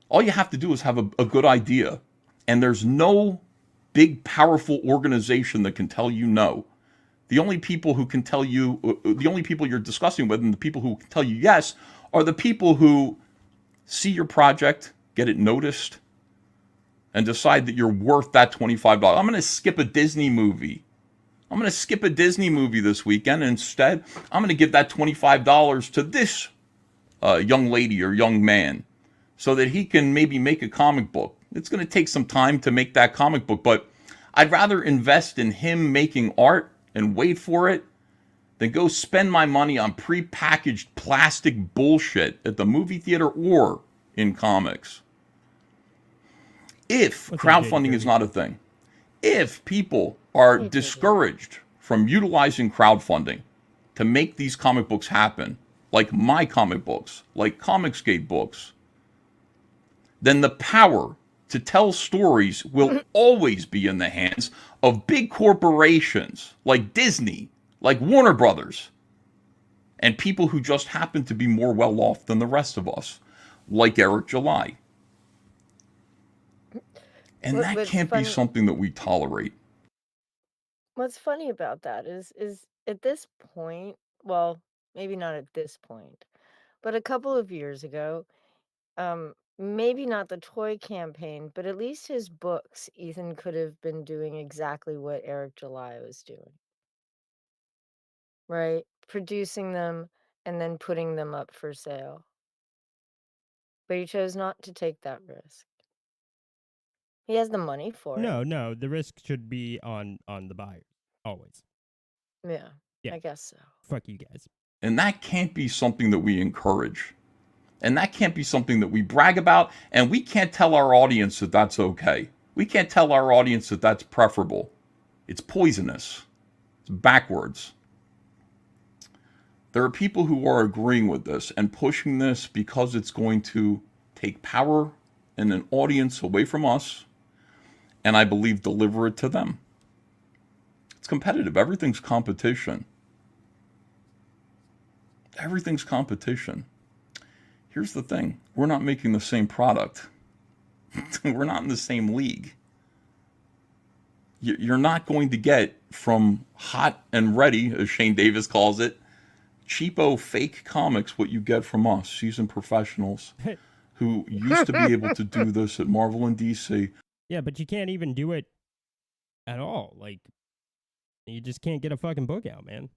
All you have to do is have a good idea. And there's no big, powerful organization that can tell you no. The only people who can tell you, the only people you're discussing with and the people who can tell you yes are the people who see your project, get it noticed, and decide that you're worth that $25. I'm going to skip a Disney movie. I'm going to skip a Disney movie this weekend. And instead, I'm going to give that $25 to this young lady or young man so that he can maybe make a comic book. It's going to take some time to make that comic book, but I'd rather invest in him making art and wait for it than go spend my money on prepackaged plastic bullshit at the movie theater or in comics. If crowdfunding is not a thing, if people are discouraged from utilizing crowdfunding to make these comic books happen, like my comic books, like comicsgate books, then the power to tell stories will always be in the hands of big corporations like Disney, like Warner Brothers, and people who just happen to be more well off than the rest of us, like Eric July. And that can't be something that we tolerate. What's funny about that is at this point, well, maybe not at this point, but a couple of years ago, maybe not the toy campaign, but at least his books, Ethan could have been doing exactly what Eric July was doing. Right? Producing them and then putting them up for sale. But he chose not to take that risk. He has the money for it. No, the risk should be on the buyer, always. Yeah, Yeah. I guess so. Fuck you guys. And that can't be something that we encourage. And that can't be something that we brag about. And we can't tell our audience that that's okay. We can't tell our audience that that's preferable. It's poisonous. It's backwards. There are people who are agreeing with this and pushing this because it's going to take power and an audience away from us, and I believe deliver it to them. It's competitive. Everything's competition. Everything's competition. Here's the thing. We're not making the same product. We're not in the same league. You're not going to get from hot and ready, as Shane Davis calls it, cheapo fake comics what you get from us, seasoned professionals who used to be able to do this at Marvel and DC. Yeah, but you can't even do it at all. Like, you just can't get a fucking book out, man.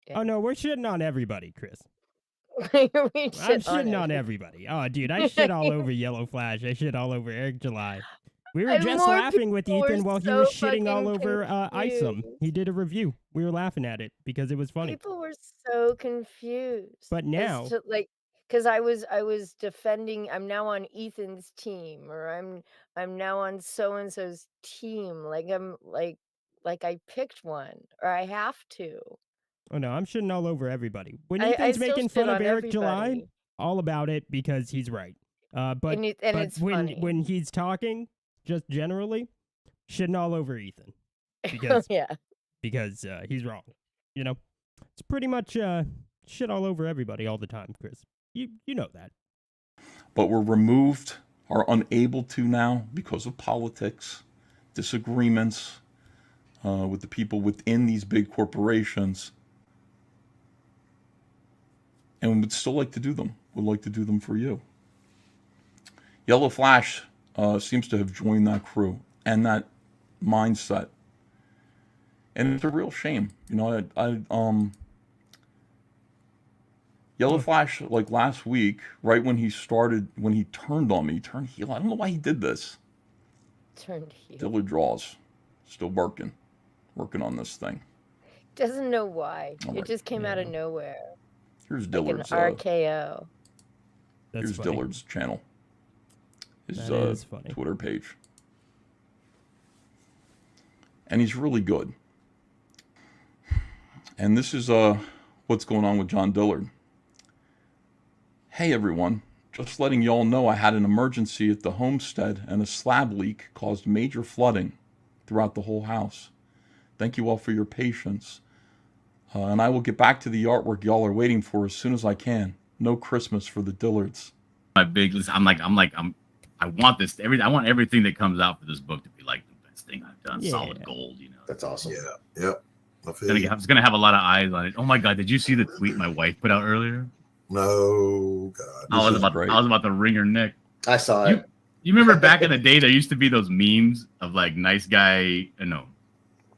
Yeah. Oh, no, we're shitting on everybody, Chris. I'm I'm shitting on everybody. Oh, dude, I shit all over Yellow Flash. I shit all over Eric July. We were just laughing with Ethan while he was shitting all over Isam. He did a review. We were laughing at it because it was funny. People were so confused. But now, because I was defending, I'm now on Ethan's team, or I'm now on so and so's team. Like I'm like I picked one, or I have to. oh no, I'm shitting all over everybody. When I Ethan's still making shit fun of on Eric July, everybody. all about it because he's right. But it's funny. when he's talking, just generally, shitting all over Ethan because because he's wrong. You know, it's pretty much shit all over everybody all the time, Chris. You know that. But we're removed, are unable to now because of politics, disagreements with the people within these big corporations. And we would still like to do them. We'd like to do them for you. Yellow Flash seems to have joined that crew and that mindset. And it's a real shame. You know, Yellow Flash, like last week, right when he turned on me, turned heel. I don't know why he did this. Turned heel. Dillard draws. Still working on this thing. Doesn't know why. All It just came out of nowhere. Here's Like Dillard's. an RKO. That's Here's funny. Dillard's channel. His That is funny. Twitter page. And he's really good. And this is what's going on with John Dillard. Hey everyone, Just letting y'all know I had an emergency at the homestead and a slab leak caused major flooding throughout the whole house. Thank you all for your patience. And I will get back to the artwork y'all are waiting for as soon as I can. No Christmas for the Dillards. My big list. I want this. I want everything that comes out for this book to be like the best thing I've done. Yeah. Solid gold, you know. That's awesome. Yeah. Yep. It's gonna have a lot of eyes on it. Oh my god, did you see the tweet my wife put out earlier? No, God. I was about to wring her neck. I saw it. You remember back in the day there used to be those memes of like nice guy,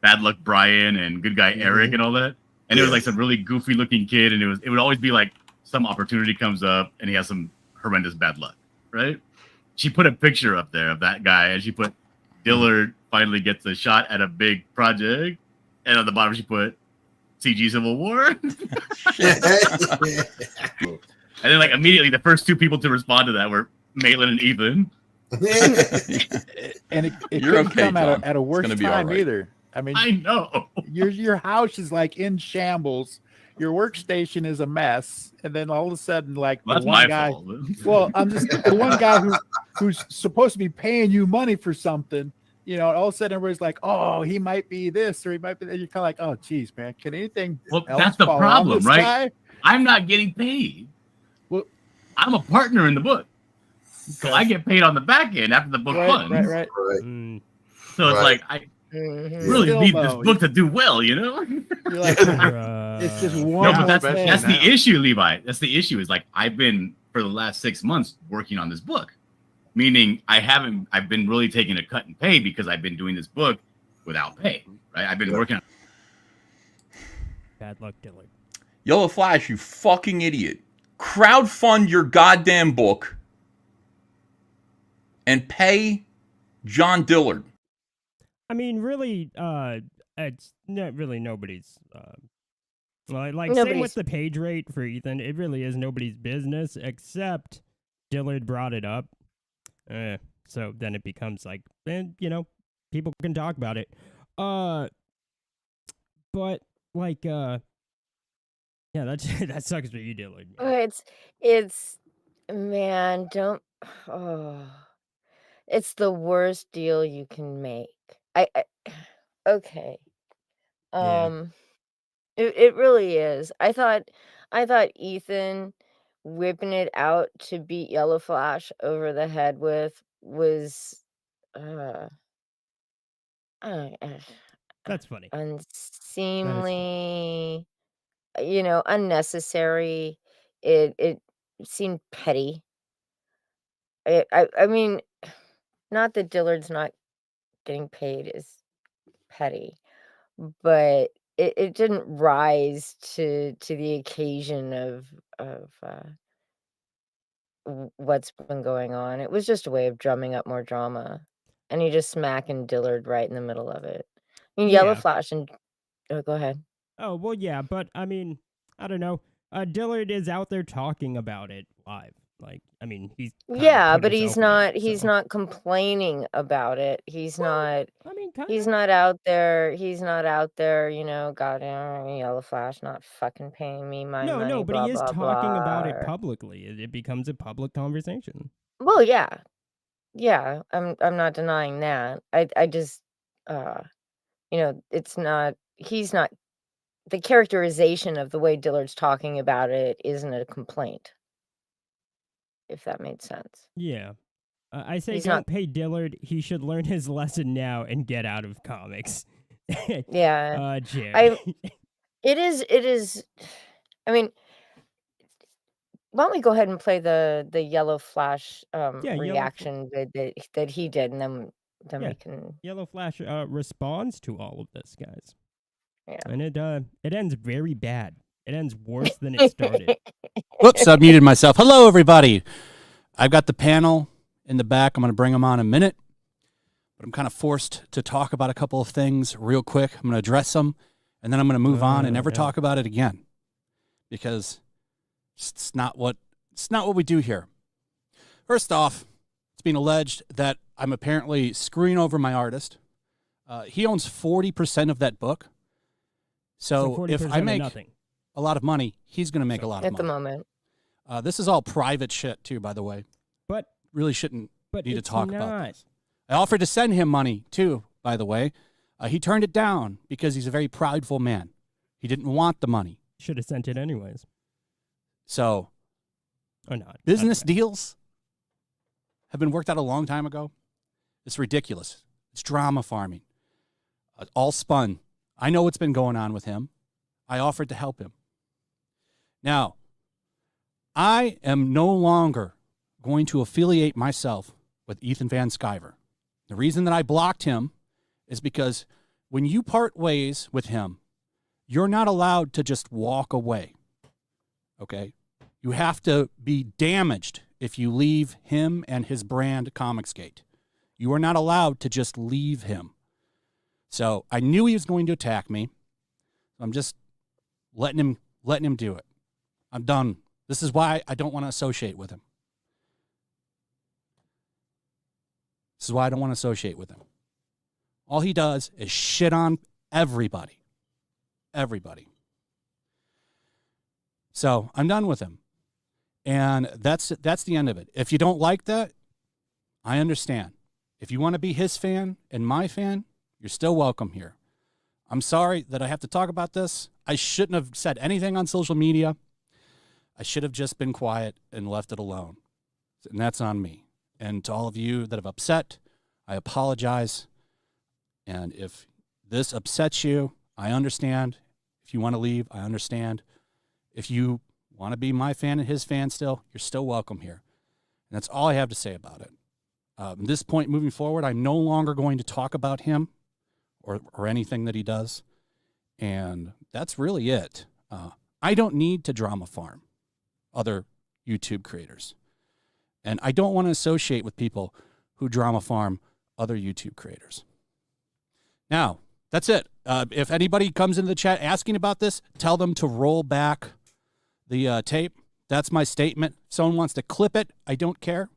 bad luck Brian and good guy Eric and all that. And it was like some really goofy looking kid, and it would always be like some opportunity comes up and he has some horrendous bad luck, right? She put a picture up there of that guy, and she put Dillard finally gets a shot at a big project, and on the bottom she put CG Civil War. And then like immediately the first two people to respond to that were Malin and Ethan. And it You're couldn't okay, come John. at a worse gonna be time all right. either. I mean, I know. your house is like in shambles. Your workstation is a mess, and then all of a sudden, like Well, the that's one my guy. fault. Well, I'm just the one guy who's supposed to be paying you money for something. All of a sudden everybody's like, "Oh, he might be this, or he might be that." You're kind of like, "Oh, geez, man, can anything?" Well, else that's the fall on problem, this right? guy? I'm not getting paid. Well, I'm a partner in the book, so I get paid on the back end after the book runs. Right. Right. Mm, So it's Right. like I Mhm. really Still need though, this book to do well, You're like, it's just bruh. one. No, but more that's thing. the issue, Levi. That's the issue. Is like I've been for the last 6 months working on this book, meaning I've been really taking a cut in pay because I've been doing this book without pay. Right? I've been working on. Bad luck, Dillard. Yellow Flash, you fucking idiot. Crowdfund your goddamn book and pay John Dillard. I mean, really, it's not really nobody's. Like same with Nobody's- the page rate for Ethan. It really is nobody's business except Dillard brought it up. So then it becomes like, then people can talk about it. But like, yeah, that sucks for you, Dillard. It's man, don't it's the worst deal you can make. I okay. Yeah. It really is. I thought Ethan whipping it out to beat Yellow Flash over the head with was uh That's funny. unseemly, unnecessary. It seemed petty. I mean, not that Dillard's not getting paid is petty, but it didn't rise to the occasion of what's been going on. It was just a way of drumming up more drama, and he just smacking Dillard right in the middle of it. I mean, Yellow Yeah. Flash and go ahead. Oh, well, yeah, but I mean, I don't know. Dillard is out there talking about it live. Like, I mean, he's kinda Yeah, put but himself in it, he's so- not complaining about it. He's Well, not I mean, kind he's of. not out there. He's not out there, goddamn Yellow Flash not fucking paying me my money. No, but blah, he is blah, talking about blah, it or- publicly. It becomes a public conversation. Well, yeah. Yeah, I'm not denying that. I just it's not he's not the characterization of the way Dillard's talking about it isn't a complaint. If that made sense. Yeah. I say He's don't not- pay Dillard. He should learn his lesson now and get out of comics. Yeah. Jerry. It is I mean, why don't we go ahead and play the Yellow Flash Yellow reaction that he did, and then Yeah. we can Yellow Flash responds to all of this, guys. Yeah. And it ends very bad. It ends worse than it started. Whoops, I muted myself. Hello, everybody. I've got the panel in the back. I'm going to bring them on in a minute. But I'm kind of forced to talk about a couple of things real quick. I'm going to address them, and then I'm going to move on and never yeah. talk about it again. Because it's not what we do here. First off, it's been alleged that I'm apparently screwing over my artist. He owns 40% of that book. So if 40% I of make nothing. a lot of money, he's going to make a lot of at money. the moment. This is all private shit too, by the way. But Really shouldn't but need to it's talk not. about this. I offered to send him money too, by the way. He turned it down because he's a very prideful man. He didn't want the money. Should have sent it anyways. So, Or not. business Okay. deals have been worked out a long time ago. It's ridiculous. It's drama farming. All spun. I know what's been going on with him. I offered to help him. Now, I am no longer going to affiliate myself with ethanvansciver. The reason that I blocked him is because when you part ways with him, you're not allowed to just walk away. Okay? You have to be damaged if you leave him and his brand comicsgate. You are not allowed to just leave him. So I knew he was going to attack me. I'm just letting him do it. I'm done. This is why I don't want to associate with him. This is why I don't want to associate with him. All he does is shit on everybody. Everybody. So I'm done with him. And that's the end of it. If you don't like that, I understand. If you want to be his fan and my fan, you're still welcome here. I'm sorry that I have to talk about this. I shouldn't have said anything on social media. I should have just been quiet and left it alone. And that's on me. And to all of you that have upset, I apologize. And if this upsets you, I understand. If you want to leave, I understand. If you want to be my fan and his fan still, you're still welcome here. And that's all I have to say about it. At this point moving forward, I'm no longer going to talk about him or anything that he does. And that's really it. I don't need to drama farm other YouTube creators. And I don't want to associate with people who drama farm other YouTube creators. Now, that's it. If anybody comes into the chat asking about this, tell them to roll back the tape. That's my statement. If someone wants to clip it, I don't care.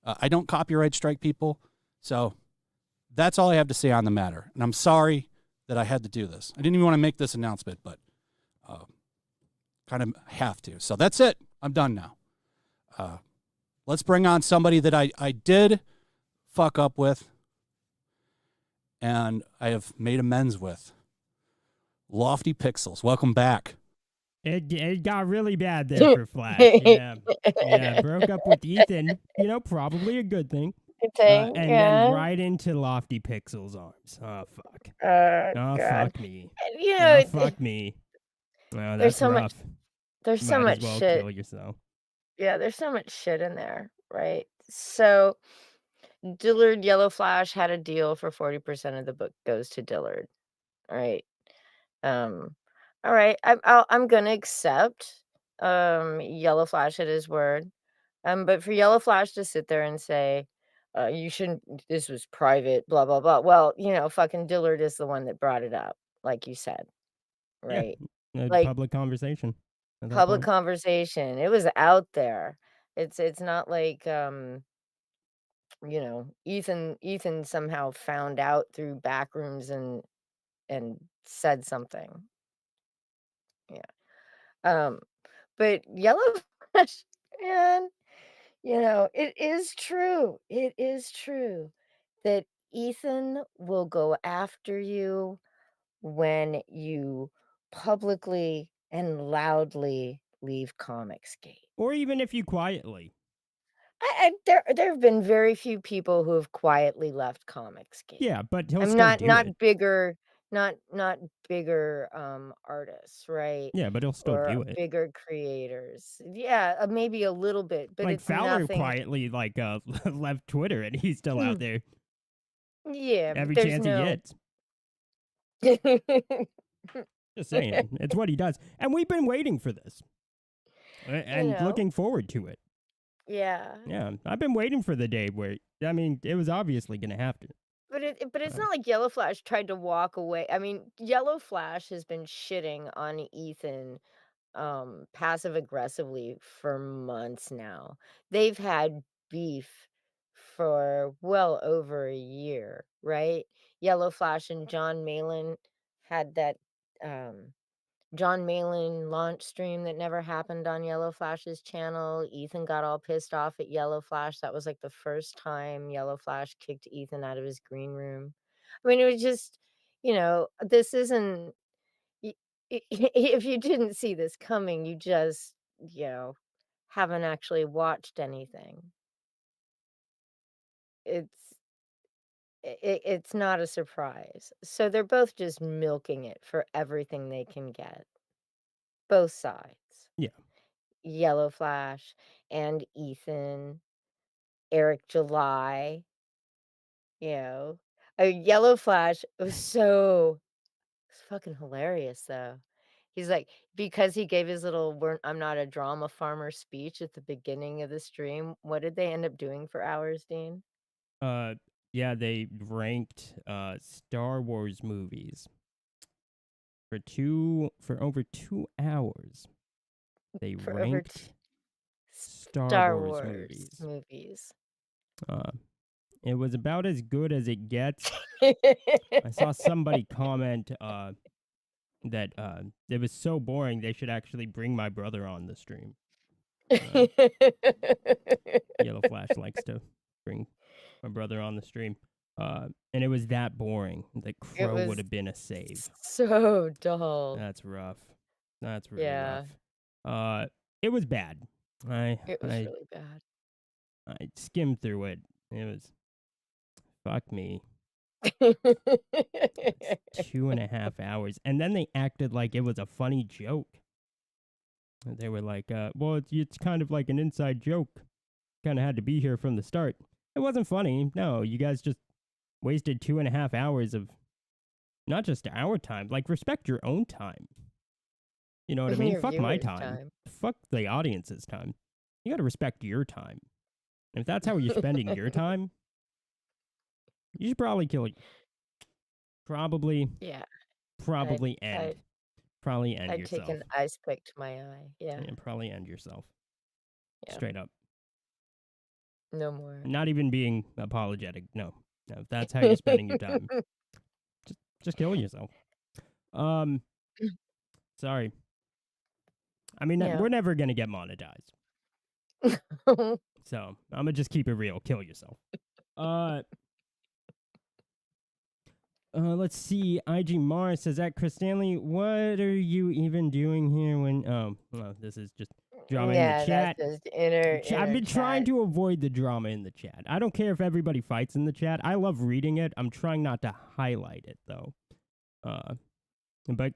I don't copyright strike people. So that's all I have to say on the matter. And I'm sorry that I had to do this. I didn't even want to make this announcement, but kind of have to. So that's it. I'm done now. Let's bring on somebody that I did fuck up with and I have made amends with. Lofty Pixels. Welcome back. It got really bad there for Flash. Yeah, broke up with Ethan. Probably a good thing. Good thing, And yeah. then right into Lofty Pixel's arms. Oh fuck. Oh, Oh God. fuck me. And, Oh fuck me. Oh, there's that's so rough. much. There's so Might much as well shit. kill yourself. Yeah, there's so much shit in there, right? So Dillard Yellow Flash had a deal for 40% of the book goes to Dillard. All right. All right. I'm gonna accept Yellow Flash at his word. But for Yellow Flash to sit there and say, you shouldn't, this was private, blah blah blah. Well, fucking Dillard is the one that brought it up, like you said, right? Like Public conversation. at that public point. conversation. It was out there. It's not like Ethan somehow found out through back rooms and said something. Yeah. But Yellow Flash, man, it is true. It is true that Ethan will go after you when you publicly and loudly leave Comicsgate. Or even if you quietly. There have been very few people who have quietly left Comicsgate. Yeah, but he'll I'm still not do not it. bigger, not bigger artists, right? Yeah, but he'll still Or do it. bigger creators. Yeah, maybe a little bit, but Like it's Fowler nothing. quietly left Twitter and he's still out there Yeah, but every there's chance no. he gets. Just saying, it's what he does, and we've been waiting for this, and looking forward to it. Yeah. Yeah, I've been waiting for the day where it was obviously going to happen. But it's not like Yellow Flash tried to walk away. I mean, Yellow Flash has been shitting on Ethan passive aggressively for months now. They've had beef for well over a year, right? Yellow Flash and John Malin had that John Malin launch stream that never happened on Yellow Flash's channel. Ethan got all pissed off at Yellow Flash. That was like the first time Yellow Flash kicked Ethan out of his green room. I mean, it was just, this isn't, if you didn't see this coming, you just, haven't actually watched anything. It's not a surprise. So they're both just milking it for everything they can get. Both sides. Yeah. Yellow Flash and Ethan, Eric July, a Yellow Flash was it's fucking hilarious though. He's like, because he gave his little I'm not a drama farmer speech at the beginning of the stream, what did they end up doing for hours, Dean? Yeah, they ranked Star Wars movies for over 2 hours. They For over ranked Star Wars movies. movies. It was about as good as it gets. I saw somebody comment that it was so boring they should actually bring my brother on the stream. Yellow Flash likes to bring my brother on the stream. And it was that boring. The Crow would have been a save. So dull. That's rough. That's really Yeah. rough. It was bad. It was really bad. I skimmed through it. It was fuck me. 2.5 hours. And then they acted like it was a funny joke. They were like, well, it's kind of like an inside joke. Kind of had to be here from the start. It wasn't funny. No, you guys just wasted 2.5 hours of not just our time. Like, respect your own time. You know what I mean? Your Fuck my viewers' time. Fuck the audience's time. You got to respect your time. And if that's how you're spending your time, you should probably kill it. Probably. Yeah. Probably end. Probably end I'd yourself. take an ice pick to my eye. Yeah. And probably end yourself. Yeah. Straight up. No more. Not even being apologetic. No. No, if that's how you're spending your time. Just kill yourself. Sorry. I mean, we're never going to get monetized. So, I'm going to just keep it real. Kill yourself. Let's see. IG Mars says that Chris Stanley, what are you even doing here when well, this is just drama in the chat. That's just inner I've been trying chat. to avoid the drama in the chat. I don't care if everybody fights in the chat. I love reading it. I'm trying not to highlight it though. But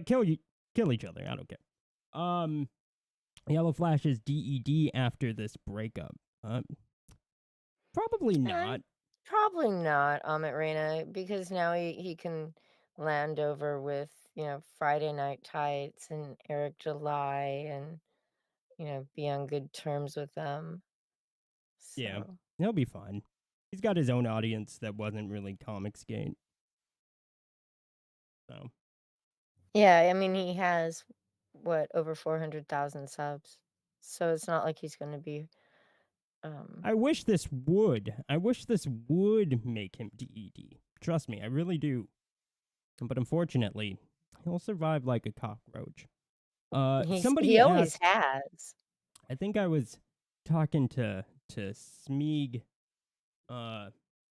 kill each other. I don't care. Yellow Flash is DED after this breakup. Probably not. Probably not, Amit Reina, because now he can land over with, Friday Night Tights and Eric July and, be on good terms with them. So. Yeah, he'll be fine. He's got his own audience that wasn't really comicsgate. So. Yeah, I mean, he has, over 400,000 subs. So it's not like he's going to be... I wish this would make him DED. Trust me, I really do. But unfortunately, he'll survive like a cockroach. He always has. I think I was talking to Smeeg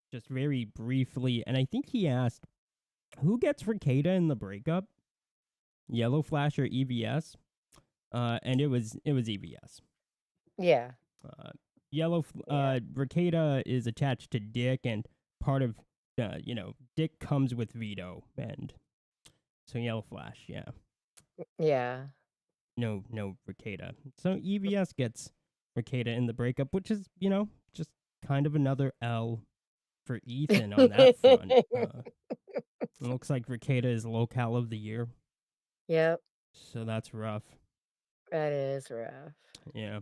just very briefly, and I think he asked, who gets Ricada in the breakup? Yellow Flash or EVS? And it was EVS. Yeah. Ricada is attached to Dick, and part of, Dick comes with Vito, and so Yellow Flash, yeah. Yeah. No Ricada. So EVS gets Ricada in the breakup, which is, just kind of another L for Ethan on that front. It looks like Ricada is locale of the year. Yep. So that's rough. That is rough. Yeah.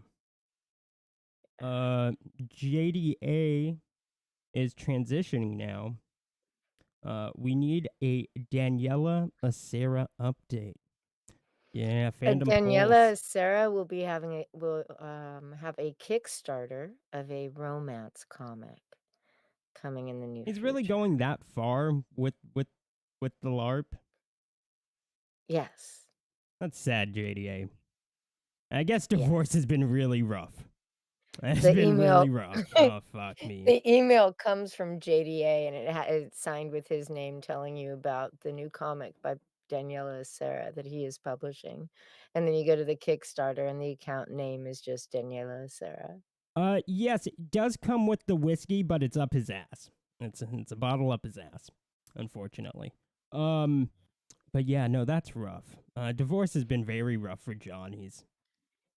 JDA is transitioning now. We need a Daniela Acera update. Yeah, fandom Daniela polls. Acera will be have a Kickstarter of a romance comic coming in the near He's future. really going that far with the LARP. Yes. That's sad, JDA. I guess Yeah. divorce has been really rough. It's The been email- really rough. Oh, fuck me. The email comes from JDA and it's signed with his name telling you about the new comic by Daniela Serra that he is publishing. And then you go to the Kickstarter and the account name is just Daniela Serra. Yes, it does come with the whiskey, but it's up his ass. It's a bottle up his ass, unfortunately. But yeah, no, that's rough. Divorce has been very rough for John.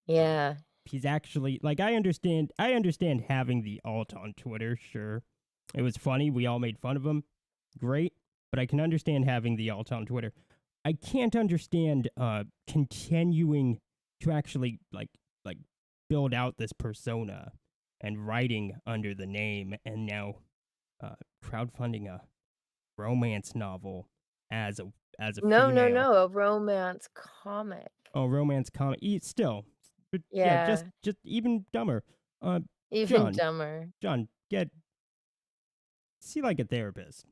Yeah. He's actually like I understand having the alt on Twitter, sure. It was funny, we all made fun of him. Great, but I can understand having the alt on Twitter. I can't understand continuing to actually like build out this persona and writing under the name and now crowdfunding a romance novel as a No, female. a romance comic. Oh, romance comic. Still. But Yeah. just even dumber. Even John. dumber. John, see like a therapist.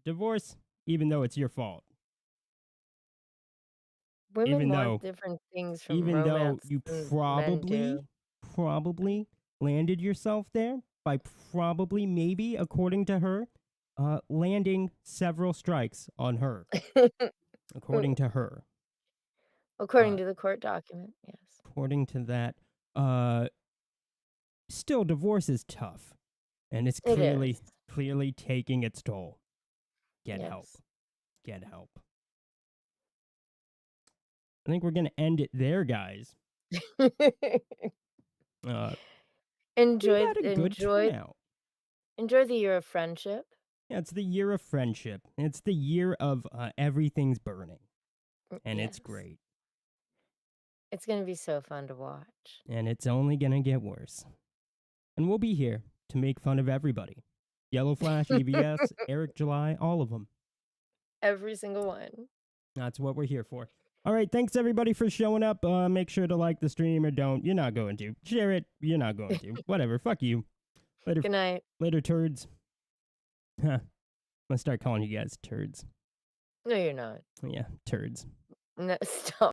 Divorce, even though it's your fault. Women Even want though- different things from Even though romance you than men do. probably landed yourself there by probably, maybe, according to her, landing several strikes on her. According to her. According to the court document, yes. According to that, still divorce is tough. And it's It clearly is. clearly taking its toll. Get help. Yes. Get help. I think we're gonna end it there, guys. enjoy we had a good enjoy turnout. enjoy the year of friendship. Yeah, it's the year of friendship. It's the year of everything's burning. And it's Yes. great. It's gonna be so fun to watch. And it's only gonna get worse. And we'll be here to make fun of everybody. Yellow Flash, EBS, Eric July, all of them. Every single one. That's what we're here for. All right, thanks everybody for showing up. Make sure to like the stream or don't. You're not going to. Share it. You're not going to. Whatever. Fuck you. Later, Good night. later, turds. Huh. Let's start calling you guys turds. No, you're not. Yeah, turds. No, stop.